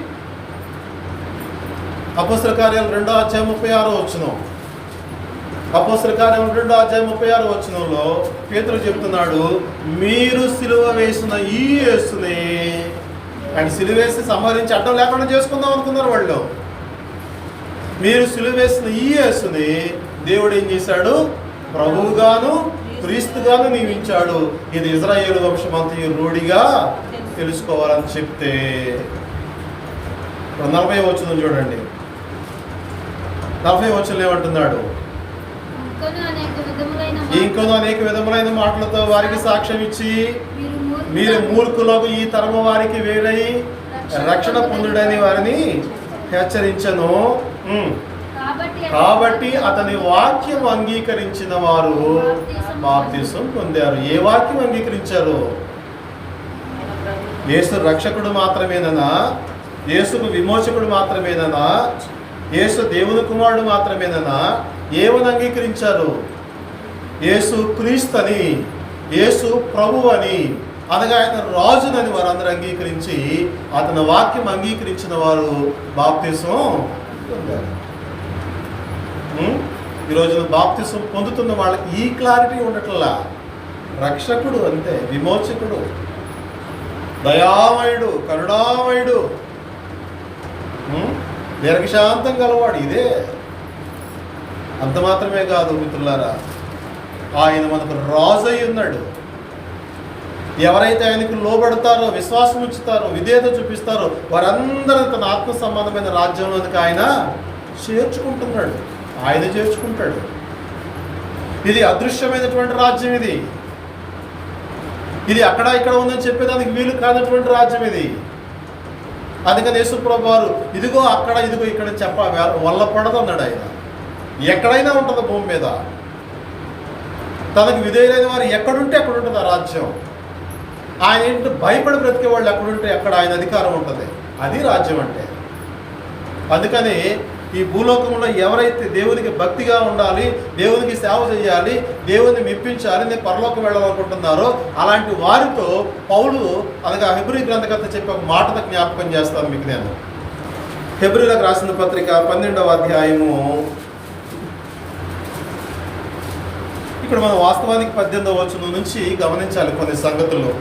అపోస్తల కార్యాలు 2వ అధ్యాయం 36వ వచనం. అపోస్తల కార్యం 2వ అధ్యాయం 36వ వచనంలో పేతురు చెప్తున్నాడు, మీరు సిలువ వేసిన ఈ యేసుని, ఆయన సిలువ వేసి సంహరించి అడ్డం లేకుండా చేసుకుందాం అనుకున్నారు వాళ్ళు. మీరు సిలువ వేసిన ఈ యేసుని దేవుడు ఏం చేశాడు? ప్రభువుగాను క్రీస్తుగాను నియమించాడు. ఇది ఇజ్రాయేలు వంశమంతయు రూఢిగా తెలుసుకోవాలని చెప్తే 40వ వచనం చూడండి. 40వ వచనం ఏమంటున్నాడు? ఇంకొను అనేక విధములైన మాటలతో వారికి సాక్ష్యం ఇచ్చి, మీరు మూర్ఖులకు ఈ తరము వారికి వేలై రక్షణ పొందుడని వారిని హెచ్చరించను. కాబట్టి అతని వాక్యం అంగీకరించిన వారు బాప్తిసం పొందారు. ఏ వాక్యం అంగీకరించారు? యేసు రక్షకుడు మాత్రమేనా? యేసుకు విమోచకుడు మాత్రమేనా? యేసు దేవుని కుమారుడు మాత్రమేనా? ఏమని అంగీకరించారు? యేసు క్రీస్తుని, యేసు ప్రభువు అని, అనగా ఆయన రాజునని వారందరూ అంగీకరించి అతని వాక్యం అంగీకరించిన వారు బాప్తిసం పొందారు. ఈరోజు బాప్తిసం పొందుతున్న వాళ్ళకి ఈ క్లారిటీ ఉండట్లా. రక్షకుడు అంతే, విమోచకుడు, దయామయుడు, కరుణామయుడు, దీర్ఘశాంతం గలవాడు, ఇదే. అంత మాత్రమే కాదు మిత్రులారా, ఆయన మనకు రాజు అయి ఉన్నాడు. ఎవరైతే ఆయనకు లోబడతారో, విశ్వాసం ఉంచుతారో, విధేయత చూపిస్తారో వారందరూ తన ఆత్మ సంబంధమైన రాజ్యంలోనికి ఆయన చేర్చుకుంటున్నాడు, ఆయన చేర్చుకుంటాడు. ఇది అదృశ్యమైనటువంటి రాజ్యం. ఇది అక్కడ ఇక్కడ ఉందని చెప్పేదానికి వీలు కానటువంటి రాజ్యం ఇది. అందుకని యేసుప్రభు వారు ఇదిగో అక్కడ, ఇదిగో ఇక్కడ చెప్ప వల్ల పడదు అన్నాడు. ఆయన ఎక్కడైనా ఉంటుంది భూమి మీద. తనకు విధేయులైన వారు ఎక్కడుంటే అక్కడ ఉంటుంది ఆ రాజ్యం. ఆయన ఏంటంటే భయపడి బ్రతికే వాళ్ళు ఎక్కడుంటే అక్కడ ఆయన అధికారం ఉంటుంది. అది రాజ్యం అంటే. అందుకని ఈ భూలోకంలో ఎవరైతే దేవునికి భక్తిగా ఉండాలి, దేవునికి సేవ చేయాలి, దేవుని మెప్పించాలి, నేను పరలోకం వెళ్ళాలనుకుంటున్నారో అలాంటి వారితో పౌలు అనగా హెబ్రీ గ్రంథకర్త చెప్పి ఒక మాటను జ్ఞాపకం చేస్తాను మీకు. నేను హెబ్రీలకు రాసిన పత్రిక 12వ అధ్యాయము, ఇక్కడ మనం వాస్తవానికి 18వ వచనం నుంచి గమనించాలి కొన్ని సంగతులు.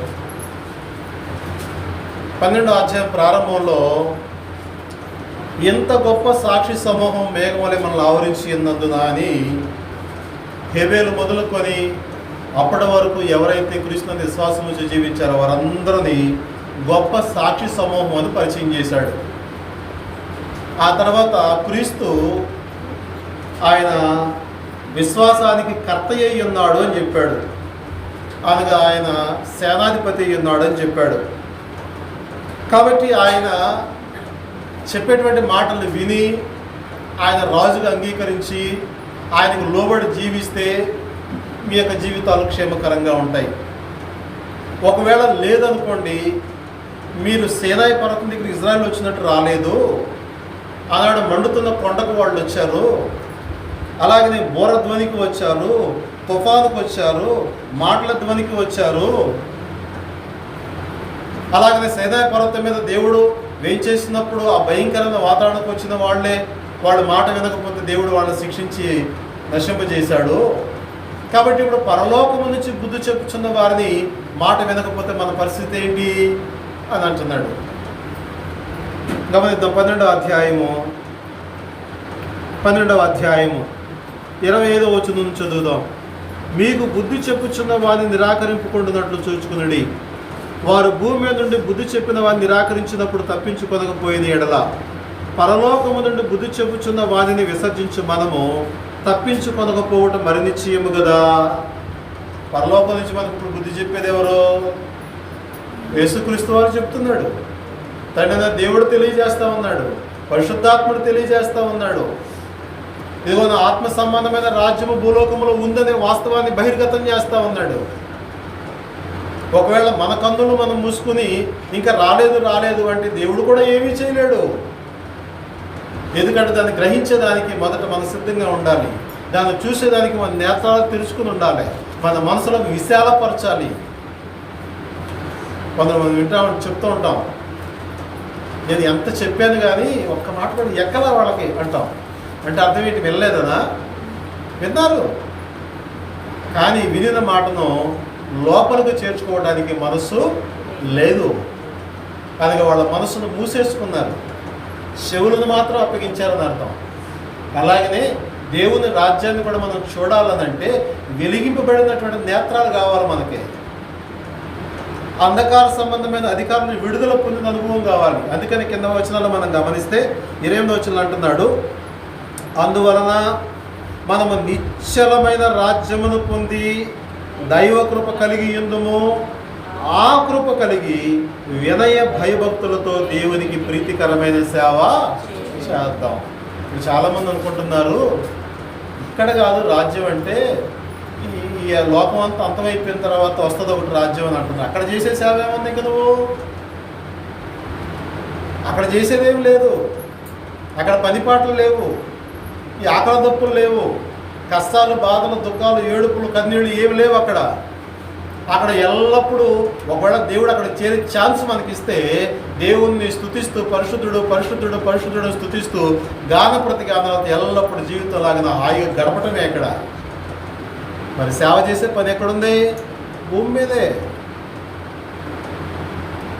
12వ అధ్యాయం ప్రారంభంలో ఎంత గొప్ప సాక్షి సమూహం మేఘం వలె మనల్ని ఆవరించి ఉన్నందున అని హేబేలు మొదలుకొని అప్పటి వరకు ఎవరైతే క్రీస్తుని విశ్వాసం నుంచి జీవించారో వారందరినీ గొప్ప సాక్షి సమూహం అని పరిచయం చేశాడు. ఆ తర్వాత క్రీస్తు ఆయన విశ్వాసానికి కర్త అయి ఉన్నాడు అని చెప్పాడు. అనగా ఆయన సేనాధిపతి అయి ఉన్నాడు అని చెప్పాడు. కాబట్టి ఆయన చెప్పేటువంటి మాటలు విని ఆయన రాజుగా అంగీకరించి ఆయనకు లోబడి జీవిస్తే మీ యొక్క జీవితాలు క్షేమకరంగా ఉంటాయి. ఒకవేళ లేదనుకోండి, మీరు సేనాయి పర్వతం దగ్గర ఇజ్రాయెల్ వచ్చినట్టు రాలేదు, ఆనాడు మండుతున్న కొండకు వాళ్ళు వచ్చారు, అలాగనే బోర ధ్వనికి వచ్చారు, తుఫానుకు వచ్చారు, మాటల ధ్వనికి వచ్చారు, అలాగనే సేనాయి పర్వతం మీద దేవుడు వేయించేసినప్పుడు ఆ భయంకరమైన వాతావరణకు వచ్చిన వాళ్ళ మాట వినకపోతే దేవుడు వాళ్ళని శిక్షించి నశింపజేశాడు. కాబట్టి ఇప్పుడు పరలోకము నుంచి బుద్ధి చెప్పుచున్న వారిని మాట వినకపోతే మన పరిస్థితి ఏంటి అని అంటున్నాడు. గమనిద్దాం. 12వ అధ్యాయము 25వ వచనం నుంచి చదువుదాం. మీకు బుద్ధి చెప్పుచున్న వారిని నిరాకరింపుకుంటున్నట్లు చూచుకునడి. వారు భూమి మీద నుండి బుద్ధి చెప్పిన వారిని నిరాకరించినప్పుడు తప్పించుకొనకపోయిన ఎడల పరలోకము నుండి బుద్ధి చెప్పుచున్న వారిని విసర్జించు మనము తప్పించుకొనకపోవటం మరి నిశ్చయము కదా. పరలోకం నుంచి మనకు ఇప్పుడు బుద్ధి చెప్పేది ఎవరు? యేసుక్రీస్తు వారు చెప్తున్నాడు. తండ్రి దేవుడు తెలియజేస్తా ఉన్నాడు, పరిశుద్ధాత్ముడు తెలియజేస్తా ఉన్నాడు. ఇదిగో నా ఆత్మ సంబంధమైన రాజ్యము భూలోకంలో ఉందనే వాస్తవాన్ని బహిర్గతం చేస్తా ఉన్నాడు. ఒకవేళ మన కన్నులు మనం మూసుకుని ఇంకా రాలేదు అంటే దేవుడు కూడా ఏమీ చేయలేడు. ఎందుకంటే దాన్ని గ్రహించేదానికి మొదట మన సిద్ధంగా ఉండాలి, దాన్ని చూసేదానికి మన నేత్రాలు తెరుచుకుని ఉండాలి, మన మనసులకు విశాలపరచాలి. కొందరు చెప్తూ ఉంటాం, నేను ఎంత చెప్పాను కానీ ఒక్క మాట కూడా ఎక్కలా వాళ్ళకి అంటాం. అంటే అర్థం ఏంటి? వినలేదనా? విన్నారు, కానీ వినిన మాటను లోపలికి చేర్చుకోవడానికి మనసు లేదు. కనుక వాళ్ళ మనసును మూసేసుకున్నారు, చెవులను మాత్రం అప్పగించారని అర్థం. అలాగనే దేవుని రాజ్యాన్ని కూడా మనం చూడాలనంటే వెలిగింపబడినటువంటి నేత్రాలు కావాలి మనకి. అంధకార సంబంధమైన అధికారులను విడుదల పొందిన అనుభవం కావాలి. అందుకని కింద వచనాలు మనం గమనిస్తే 28వ వచనంలో అంటున్నాడు, అందువలన మనము నిశ్చలమైన రాజ్యమును పొంది దైవ కృప కలిగి ఉందుము, ఆ కృప కలిగి వినయ భయభక్తులతో దేవునికి ప్రీతికరమైన సేవ చేద్దాం. ఇప్పుడు చాలామంది అనుకుంటున్నారు ఇక్కడ కాదు రాజ్యం అంటే, ఈ లోకం అంతా అంతమైపోయిన తర్వాత వస్తుంది ఒకటి రాజ్యం అని అంటున్నారు. అక్కడ చేసే సేవ ఏముంది? ఇంక నువ్వు అక్కడ చేసేదేం లేదు, అక్కడ పనిపాట్లు లేవు, ఈ ఆకలి దప్పులు లేవు, కష్టాలు బాధలు దుఃఖాలు ఏడుపులు కన్నీళ్ళు ఏమి లేవు. అక్కడ ఎల్లప్పుడూ ఒకవేళ దేవుడు అక్కడ చేరే ఛాన్స్ మనకిస్తే దేవుణ్ణి స్తుతిస్తూ పరిశుద్ధుడు పరిశుద్ధుడు పరిశుద్ధుడు స్తుతిస్తూ గాన ప్రతిగానాలతో ఎల్లప్పుడు జీవితం లాగా హాయిగా గడపటమే. అక్కడ మరి సేవ చేసే పని ఎక్కడుంది? భూమి మీదే.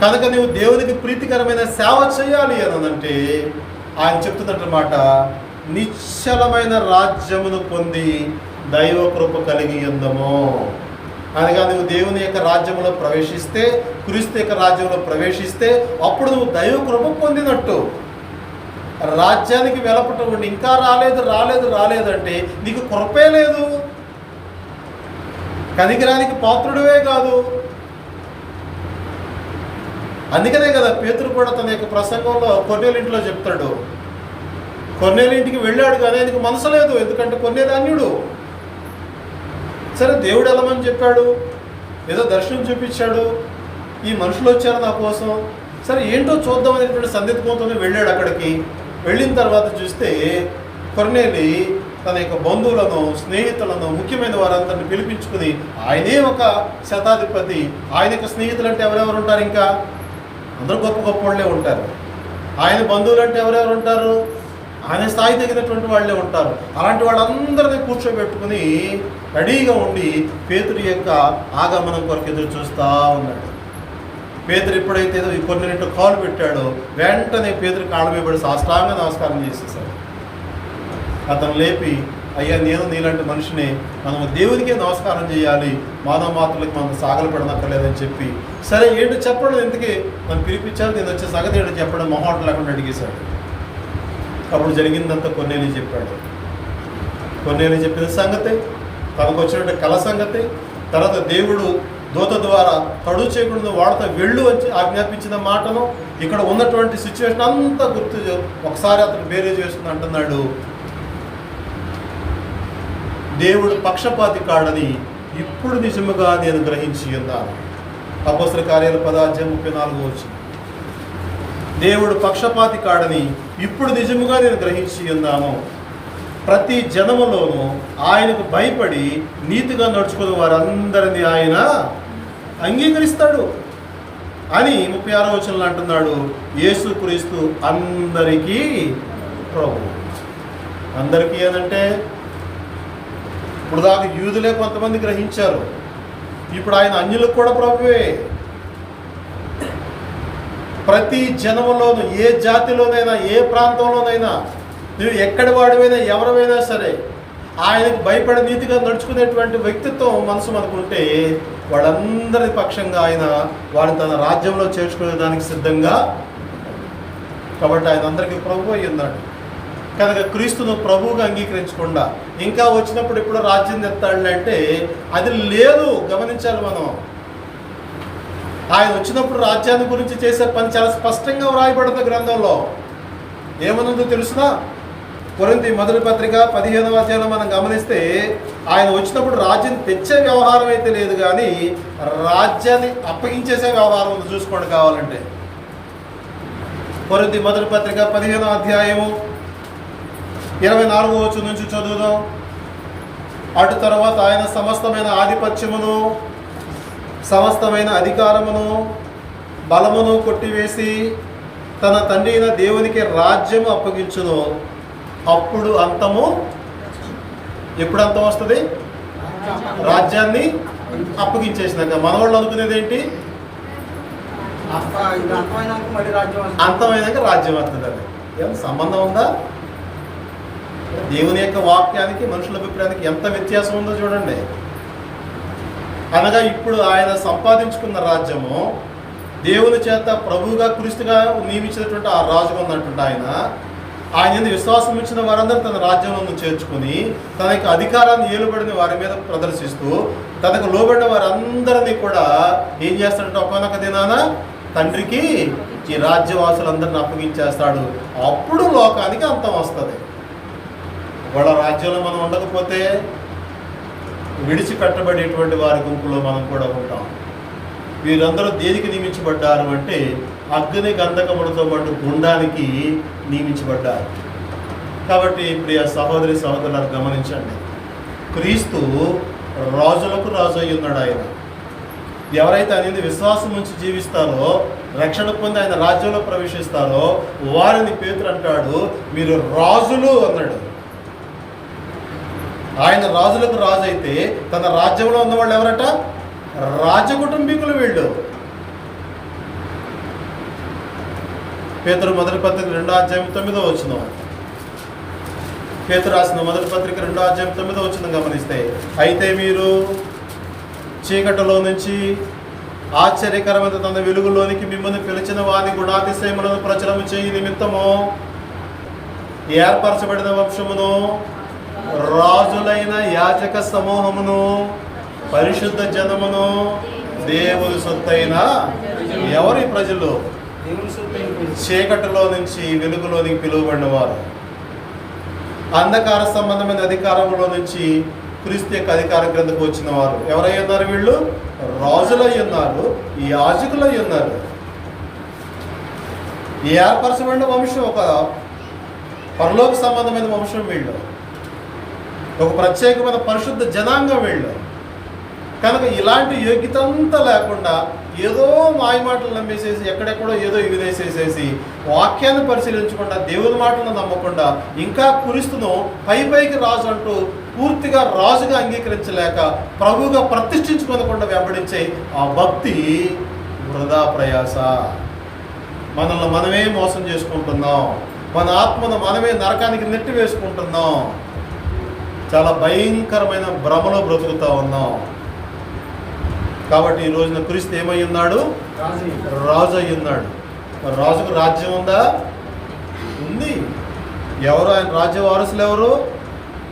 కనుక నువ్వు దేవునికి ప్రీతికరమైన సేవ చేయాలి అనంటే ఆయన చెప్తున్నమాట, నిశ్చలమైన రాజ్యమును పొంది దైవ కృప కలిగి ఉందము. అనగా నువ్వు దేవుని యొక్క రాజ్యంలో ప్రవేశిస్తే, క్రీస్తు యొక్క రాజ్యంలో ప్రవేశిస్తే అప్పుడు నువ్వు దైవ కృప పొందినట్టు. రాజ్యానికి వెలపటం ఉండి ఇంకా రాలేదంటే నీకు కృపే లేదు, కనికరానికి పాత్రుడివే కాదు. అందుకనే కదా పేతురు కూడా తన యొక్క ప్రసంగంలో కొర్నేలింటిలో చెప్తాడు, కొర్నేలింటికి వెళ్ళాడు కానీ ఆయనకు మనసు లేదు, ఎందుకంటే కొర్నేలు అన్యుడు. సరే దేవుడు వెళ్ళమని చెప్పాడు, ఏదో దర్శనం చూపించాడు, ఈ మనుషులు వచ్చారు నా కోసం, సరే ఏంటో చూద్దాం అనేటువంటి సందిగ్ధంతోనే వెళ్ళాడు. అక్కడికి వెళ్ళిన తర్వాత చూస్తే కొర్నేలి తన యొక్క బంధువులను స్నేహితులను ముఖ్యమైన వారందరిని పిలిపించుకుని, ఆయనే ఒక శతాధిపతి, ఆయన యొక్క స్నేహితులు అంటే ఎవరెవరు ఉంటారు? ఇంకా అందరూ గొప్ప గొప్ప వాళ్ళే ఉంటారు. ఆయన బంధువులు అంటే ఎవరెవరు ఉంటారు? ఆయన స్థాయి తగినటువంటి వాళ్ళే ఉంటారు. అలాంటి వాళ్ళందరినీ కూర్చోబెట్టుకుని రెడీగా ఉండి పేతురు యొక్క ఆగమనం కొరకు ఎదురు చూస్తూ ఉన్నాడు. పేతురు ఎప్పుడైతే ఈ కొన్నింటి కాలు పెట్టాడో వెంటనే పేతురు కాళ్ళ మీద పడి సాష్టాంగ నమస్కారం చేసేసాడు. అతను లేపి, అయ్యా నేను నీలాంటి మనిషిని, మనం దేవునికే నమస్కారం చేయాలి, మానవ మాత్రలకు మనం సాగలు పెడనక్కర్లేదని చెప్పి, సరే ఏంటో చెప్పడం, ఎందుకే మనం పిలిపించారు, నేను వచ్చే సంగతి ఏంటో చెప్పడం మొహాటం లేకుండా అడిగేశాడు. అప్పుడు జరిగిందంతా కొన్నేళ్ళు చెప్పాడు. కొన్నేళ్ళు చెప్పిన సంగతి, తనకు వచ్చినట్టు కళ సంగతి, తర్వాత దేవుడు దూత ద్వారా తడువు చేయకుండా వాడితో వెళ్ళు వచ్చి ఆజ్ఞాపించిన మాటను, ఇక్కడ ఉన్నటువంటి సిచ్యువేషన్ అంతా గుర్తు ఒకసారి అతను బేరే చేసుకుని అంటున్నాడు, దేవుడు పక్షపాతి కాడని ఇప్పుడు నిజముగా నేను గ్రహించి ఉన్నాను. అపోస్తల కార్యాల 10:34 దేవుడు పక్షపాతి కాడని ఇప్పుడు నిజముగా నేను గ్రహించి ఉన్నాను. ప్రతి జనములోనూ ఆయనకు భయపడి నీతిగా నడుచుకున్న వారందరినీ ఆయన అంగీకరిస్తాడు అని 36వ అంటున్నాడు. యేసుక్రీస్తు అందరికీ ప్రభు. అందరికీ ఏదంటే ఇప్పుడు దాకా యూదులే కొంతమంది గ్రహించారు, ఇప్పుడు ఆయన అన్యులకు కూడా ప్రభువే. ప్రతి జనములోనూ, ఏ జాతిలోనైనా, ఏ ప్రాంతంలోనైనా, నువ్వు ఎక్కడి వాడివైనా, ఎవరివైనా సరే, ఆయనకు భయపడి నీతిగా నడుచుకునేటువంటి వ్యక్తిత్వం మనసు మనకుంటే వాళ్ళందరి పక్షంగా ఆయన వారిని తన రాజ్యంలో చేర్చుకునేదానికి సిద్ధంగా. కాబట్టి ఆయన అందరికీ ప్రభువు అయి ఉన్నాడు. కనుక క్రీస్తును ప్రభువుగా అంగీకరించకుండా ఇంకా వచ్చినప్పుడు ఇప్పుడు రాజ్యం తెస్తాడు అంటే అది లేదు. గమనించాలి మనం. ఆయన వచ్చినప్పుడు రాజ్యాన్ని గురించి చేసే పని చాలా స్పష్టంగా వ్రాయబడుతుంది గ్రంథంలో. ఏమనుందో తెలుసునా? కొరింథీ మొదటి పత్రిక 15వ అధ్యాయంలో మనం గమనిస్తే ఆయన వచ్చినప్పుడు రాజ్యం తెచ్చే వ్యవహారం అయితే లేదు, కానీ రాజ్యాన్ని అప్పగించేసే వ్యవహారం ఉంది. చూసుకోండి కావాలంటే. కొరింథీ మొదటి పత్రిక 15వ అధ్యాయము 24వ వచనం నుంచి చదువుదాం. అటు తర్వాత ఆయన సమస్తమైన ఆధిపత్యమును, సమస్తమైన అధికారమును, బలమును కొట్టివేసి తన తండ్రి అయిన దేవునికి రాజ్యము అప్పగించును. అప్పుడు అంతము. ఎప్పుడు అంతం వస్తుంది? రాజ్యాన్ని అప్పగించేసినాక. మనవాళ్ళు అనుకునేది ఏంటి? అంతమైనాక రాజ్యం వస్తుంది. అది ఏం సంబంధం ఉందా? దేవుని యొక్క వాక్యానికి మనుషుల అభిప్రాయానికి ఎంత వ్యత్యాసం ఉందో చూడండి. అనగా ఇప్పుడు ఆయన సంపాదించుకున్న రాజ్యము, దేవుని చేత ప్రభువుగా క్రీస్తుగా నియమించినటువంటి ఆ రాజు ఉన్నటువంటి ఆయన విశ్వాసం ఇచ్చిన వారందరూ తన రాజ్యంలో చేర్చుకుని తన యొక్క అధికారాన్ని ఏలుబడిని వారి మీద ప్రదర్శిస్తూ తనకు లోబడిన వారందరినీ కూడా ఏం చేస్తాడంటే ఒకనొక దినాన తండ్రికి ఈ రాజ్యవాసులందరిని అప్పగించేస్తాడు. అప్పుడు లోకానికి అంతం వస్తుంది. వాళ్ళ రాజ్యంలో మనం ఉండకపోతే విడిచిపెట్టబడేటువంటి వారి గుంపులో మనం కూడా ఉంటాం. వీరందరూ దేనికి నియమించబడ్డారు అంటే అగ్ని గంధకములతో పాటు గుండానికి నియమించబడ్డారు. కాబట్టి ప్రియ సహోదరి సహోదరులను గమనించండి, క్రీస్తు రాజులకు రాజు అయి ఉన్నాడు. ఆయన ఎవరైతే అనేది విశ్వాసం నుంచి జీవిస్తారో, రక్షణ పొంది ఆయన రాజ్యంలో ప్రవేశిస్తారో వారిని పేతురు అంటాడు, మీరు రాజులు అన్నాడు. ఆయన రాజులకు రాజు అయితే తన రాజ్యంలో ఉన్నవాళ్ళు ఎవరట? రాజకుటుంబీకులు వీళ్ళు. పేతురు మొదటి పత్రిక 2వ అధ్యాయం 9వ వచనం. పేతురు రాసిన మొదటి పత్రిక 2వ అధ్యాయం 9వ వచనం గమనిస్తే, అయితే మీరు చీకటిలో నుంచి ఆశ్చర్యకరమైన తన వెలుగులోనికి మిమ్మల్ని పిలిచిన వారి గుణాతిశయములను ప్రచురము చేయి నిమిత్తము ఏర్పరచబడిన వంశమును, రాజులైన యాజక సమూహమును, పరిశుద్ధ జనమును, దేవుని సొత్తైన ఎవరి ప్రజలు? చీకటిలో నుంచి వెలుగులోనికి పిలువబడిన వారు, అంధకార సంబంధమైన అధికారంలో నుంచి క్రీస్తు యొక్క అధికార గ్రంథకు వచ్చిన వారు. ఎవరై ఉన్నారు వీళ్ళు? రాజులై ఉన్నారు, యాజకులై ఉన్నారు. ఏర్పరచబడిన వంశం, ఒక పరలోక సంబంధమైన వంశం వీళ్ళు, ఒక ప్రత్యేకమైన పరిశుద్ధ జనాంగం వీళ్ళు. కనుక ఇలాంటి యోగ్యత అంతా లేకుండా ఏదో మాయమాటలు నమ్మేసేసి ఎక్కడెక్కడో ఏదో వినేసేసేసి వాక్యాన్ని పరిశీలించకుండా దేవుని మాటలను నమ్మకుండా ఇంకా క్రీస్తును పైకి రాజు అంటూ పూర్తిగా రాజుగా అంగీకరించలేక ప్రభువుగా ప్రతిష్ఠించుకోనకుండా వెంబడించే ఆ భక్తి వృధా ప్రయాస. మనల్ని మనమే మోసం చేసుకుంటున్నాం, మన ఆత్మను మనమే నరకానికి నెట్టి వేసుకుంటున్నాం, చాలా భయంకరమైన భ్రమలో బ్రతుకుతా ఉన్నాం. కాబట్టి ఈ రోజున క్రీస్తు ఏమై ఉన్నాడు? రాజు అయి ఉన్నాడు. మరి రాజుకు రాజ్యం ఉందా? ఉంది. ఎవరు ఆయన రాజ్య వారసులు? ఎవరు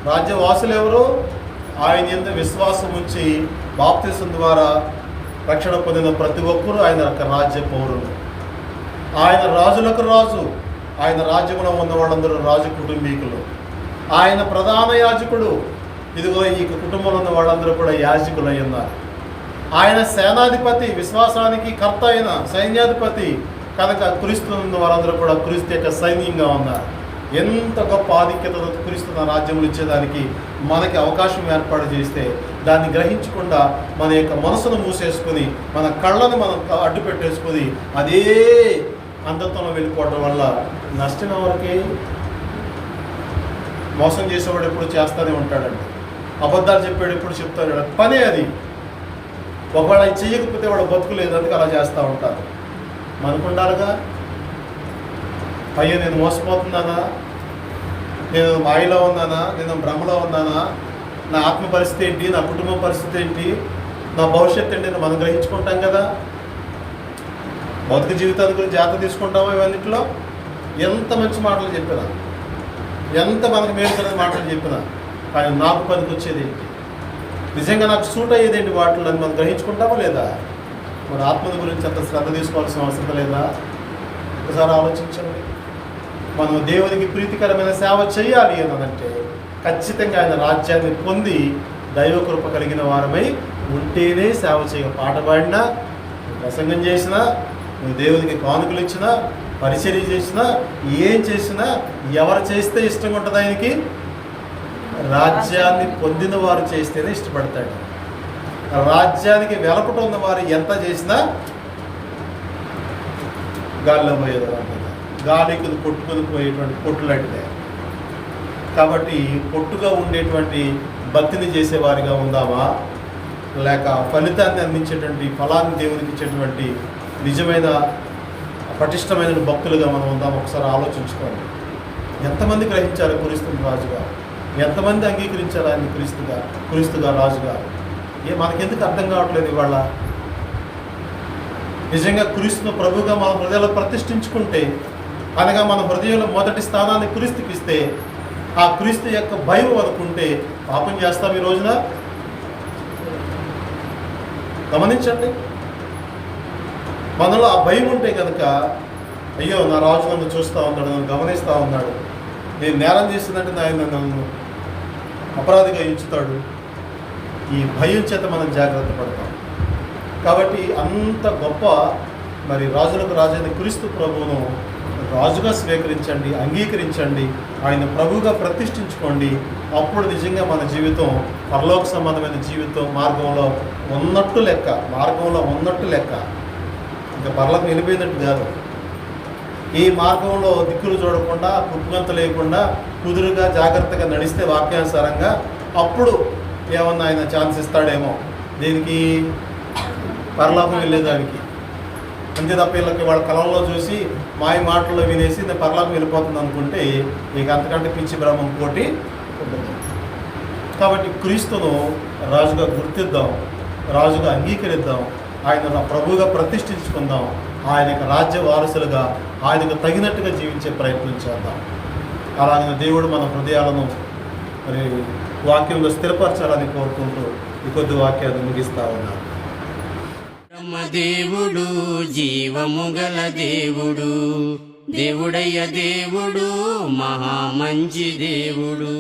రాజ్యవాసులు? ఎవరు? ఆయన యందు విశ్వాసం ఉంచి బాప్తిసం ద్వారా రక్షణ పొందిన ప్రతి ఒక్కరూ ఆయన యొక్క రాజ్య పౌరులు. ఆయన రాజులకు రాజు. ఆయన రాజ్యంలో ఉన్న వాళ్ళందరూ రాజు కుటుంబీకులు. ఆయన ప్రధాన యాజకుడు. ఇదిగో ఈ కుటుంబంలో ఉన్న వాళ్ళందరూ కూడా యాజకులు అయి ఉన్నారు. ఆయన సేనాధిపతి, విశ్వాసానికి కర్త అయిన సైన్యాధిపతి కనుక క్రీస్తు ఉన్న వారందరూ కూడా క్రీస్తు యొక్క సైన్యంగా ఉన్నారు. ఎంత గొప్ప ఆధిక్యతతో క్రీస్తు తన రాజ్యములు ఇచ్చేదానికి మనకి అవకాశం ఏర్పాటు చేస్తే దాన్ని గ్రహించకుండా మన యొక్క మనసును మూసేసుకొని మన కళ్ళను మనం అడ్డు పెట్టేసుకొని అదే అంధత్వంలో వెళ్ళిపోవడం వల్ల నష్టం ఎవరికి? మోసం చేసేవాడు ఎప్పుడు చేస్తూనే ఉంటాడండి. అబద్ధాలు చెప్పాడు ఎప్పుడు చెప్తాడు. పనే అది. ఒకవేళ అది చేయకపోతే వాడు బతుకులేదు, అందుకు అలా చేస్తూ ఉంటారు. మనకుండాలిగా, అయ్యో నేను మోసపోతున్నానా, నేను మాయలో ఉన్నానా, నేను భ్రమలో ఉన్నానా, నా ఆత్మ పరిస్థితి ఏంటి, నా కుటుంబం పరిస్థితి ఏంటి, నా భవిష్యత్తు ఏంటి మనం గ్రహించుకుంటాం కదా. భౌతిక జీవితాల గురించి జాగ్రత్త తీసుకుంటామో ఇవన్నింటిలో. ఎంత మంచి మాటలు చెప్పినా, ఎంత మనకు మేలుకైన మాటలు చెప్పినా ఆయన నాకు పనికి వచ్చేది ఏంటి, నిజంగా నాకు సూట్ అయ్యేది ఏంటి వాటిలో అని మనం గ్రహించుకుంటామా లేదా? మరి ఆత్మల గురించి అంత శ్రద్ధ తీసుకోవాల్సిన అవసరం లేదా? ఒకసారి ఆలోచించండి. మనం దేవునికి ప్రీతికరమైన సేవ చేయాలి అనంటే ఖచ్చితంగా ఆయన రాజ్యాన్ని పొంది దైవకృప కలిగిన వారమై ఉంటేనే సేవ చేయ. పాట పాడినా, ప్రసంగం చేసినా, నువ్వు దేవునికి కానుకలు ఇచ్చినా, పరిచర్య చేసినా, ఏం చేసినా ఎవరు చేస్తే ఇష్టంగా ఉంటుంది ఆయనకి? రాజ్యాన్ని పొందిన వారు చేస్తేనే ఇష్టపడతాడు. రాజ్యానికి వెలపట ఉన్న వారు ఎంత చేసినా గాలిలో పోయేది అంటారు. గాలికి కొట్టుకొని పోయేటువంటి పొట్టులాంటిదే. కాబట్టి పొట్టుగా ఉండేటువంటి భక్తిని చేసేవారిగా ఉందామా, లేక ఫలితాన్ని అందించేటువంటి ఫలాన్ని దేవునికి ఇచ్చేటువంటి నిజమైన పటిష్టమైన భక్తులుగా మనం ఉందాం? ఒకసారి ఆలోచించుకోండి. ఎంతమంది గ్రహించారు క్రీస్తుని రాజుగా? ఎంతమంది అంగీకరించారు ఆయన క్రీస్తుగా రాజుగా? మనకెందుకు అర్థం కావట్లేదు ఇవాళ? నిజంగా క్రీస్తును ప్రభువుగా మన హృదయాలు ప్రతిష్ఠించుకుంటే, అనగా మన హృదయంలో మొదటి స్థానాన్ని క్రీస్తుకి ఇస్తే, ఆ క్రీస్తు యొక్క భయం అనుకుంటే పాపం చేస్తాం ఈ రోజున? గమనించండి. మనలో ఆ భయం ఉంటే కనుక, అయ్యో నా రాజు నన్ను చూస్తూ ఉన్నాడు, నన్ను గమనిస్తూ ఉన్నాడు, నేను నేరం చేసిందంటే ఆయన నన్ను అపరాధిగా ఎంచుతాడు, ఈ భయం చేత మనం జాగ్రత్త పడతాం. కాబట్టి అంత గొప్ప మరి రాజులకు రాజైన క్రీస్తు ప్రభువును రాజుగా స్వీకరించండి, అంగీకరించండి, ఆయన ప్రభువుగా ప్రతిష్ఠించుకోండి. అప్పుడు నిజంగా మన జీవితం పరలోక సంబంధమైన జీవితం మార్గంలో ఉన్నట్టు లెక్క. ఇంకా పరలోకం వెళ్ళిపోయినట్టు కాదు. ఈ మార్గంలో దిక్కులు చూడకుండా, పుట్టుగంత లేకుండా కుదురుగా జాగ్రత్తగా నడిస్తే వాక్యానుసారంగా, అప్పుడు ఏమన్నా ఆయన ఛాన్స్ ఇస్తాడేమో దీనికి పరలోకం వెళ్ళేదానికి. అంతే తప్ప వీళ్ళకి వాళ్ళ కళల్లో చూసి మాయ మాటల్లో వినేసి నేను పరలోకం వెళ్ళిపోతుంది అనుకుంటే ఇక అంతకంటే పిచ్చి బ్రహ్మం పోటీ ఉంటుంది. కాబట్టి క్రీస్తును రాజుగా గుర్తిద్దాం, రాజుగా అంగీకరిద్దాం, ఆయన ప్రభువుగా ప్రతిష్ఠించుకుందాం, ఆయనకు రాజ్య వారసులుగా ఆయనకు తగినట్టుగా జీవించే ప్రయత్నం చేద్దాం. అలాగే దేవుడు మన హృదయాలను మరి వాక్యంలో స్థిరపరచాలని కోరుకుంటూ ఈ కొద్ది వాక్యాన్ని ముగిస్తా ఉన్నాను. దేవుడు జీవము గల దేవుడు, దేవుడయ్య దేవుడు, మహా మంచి దేవుడు.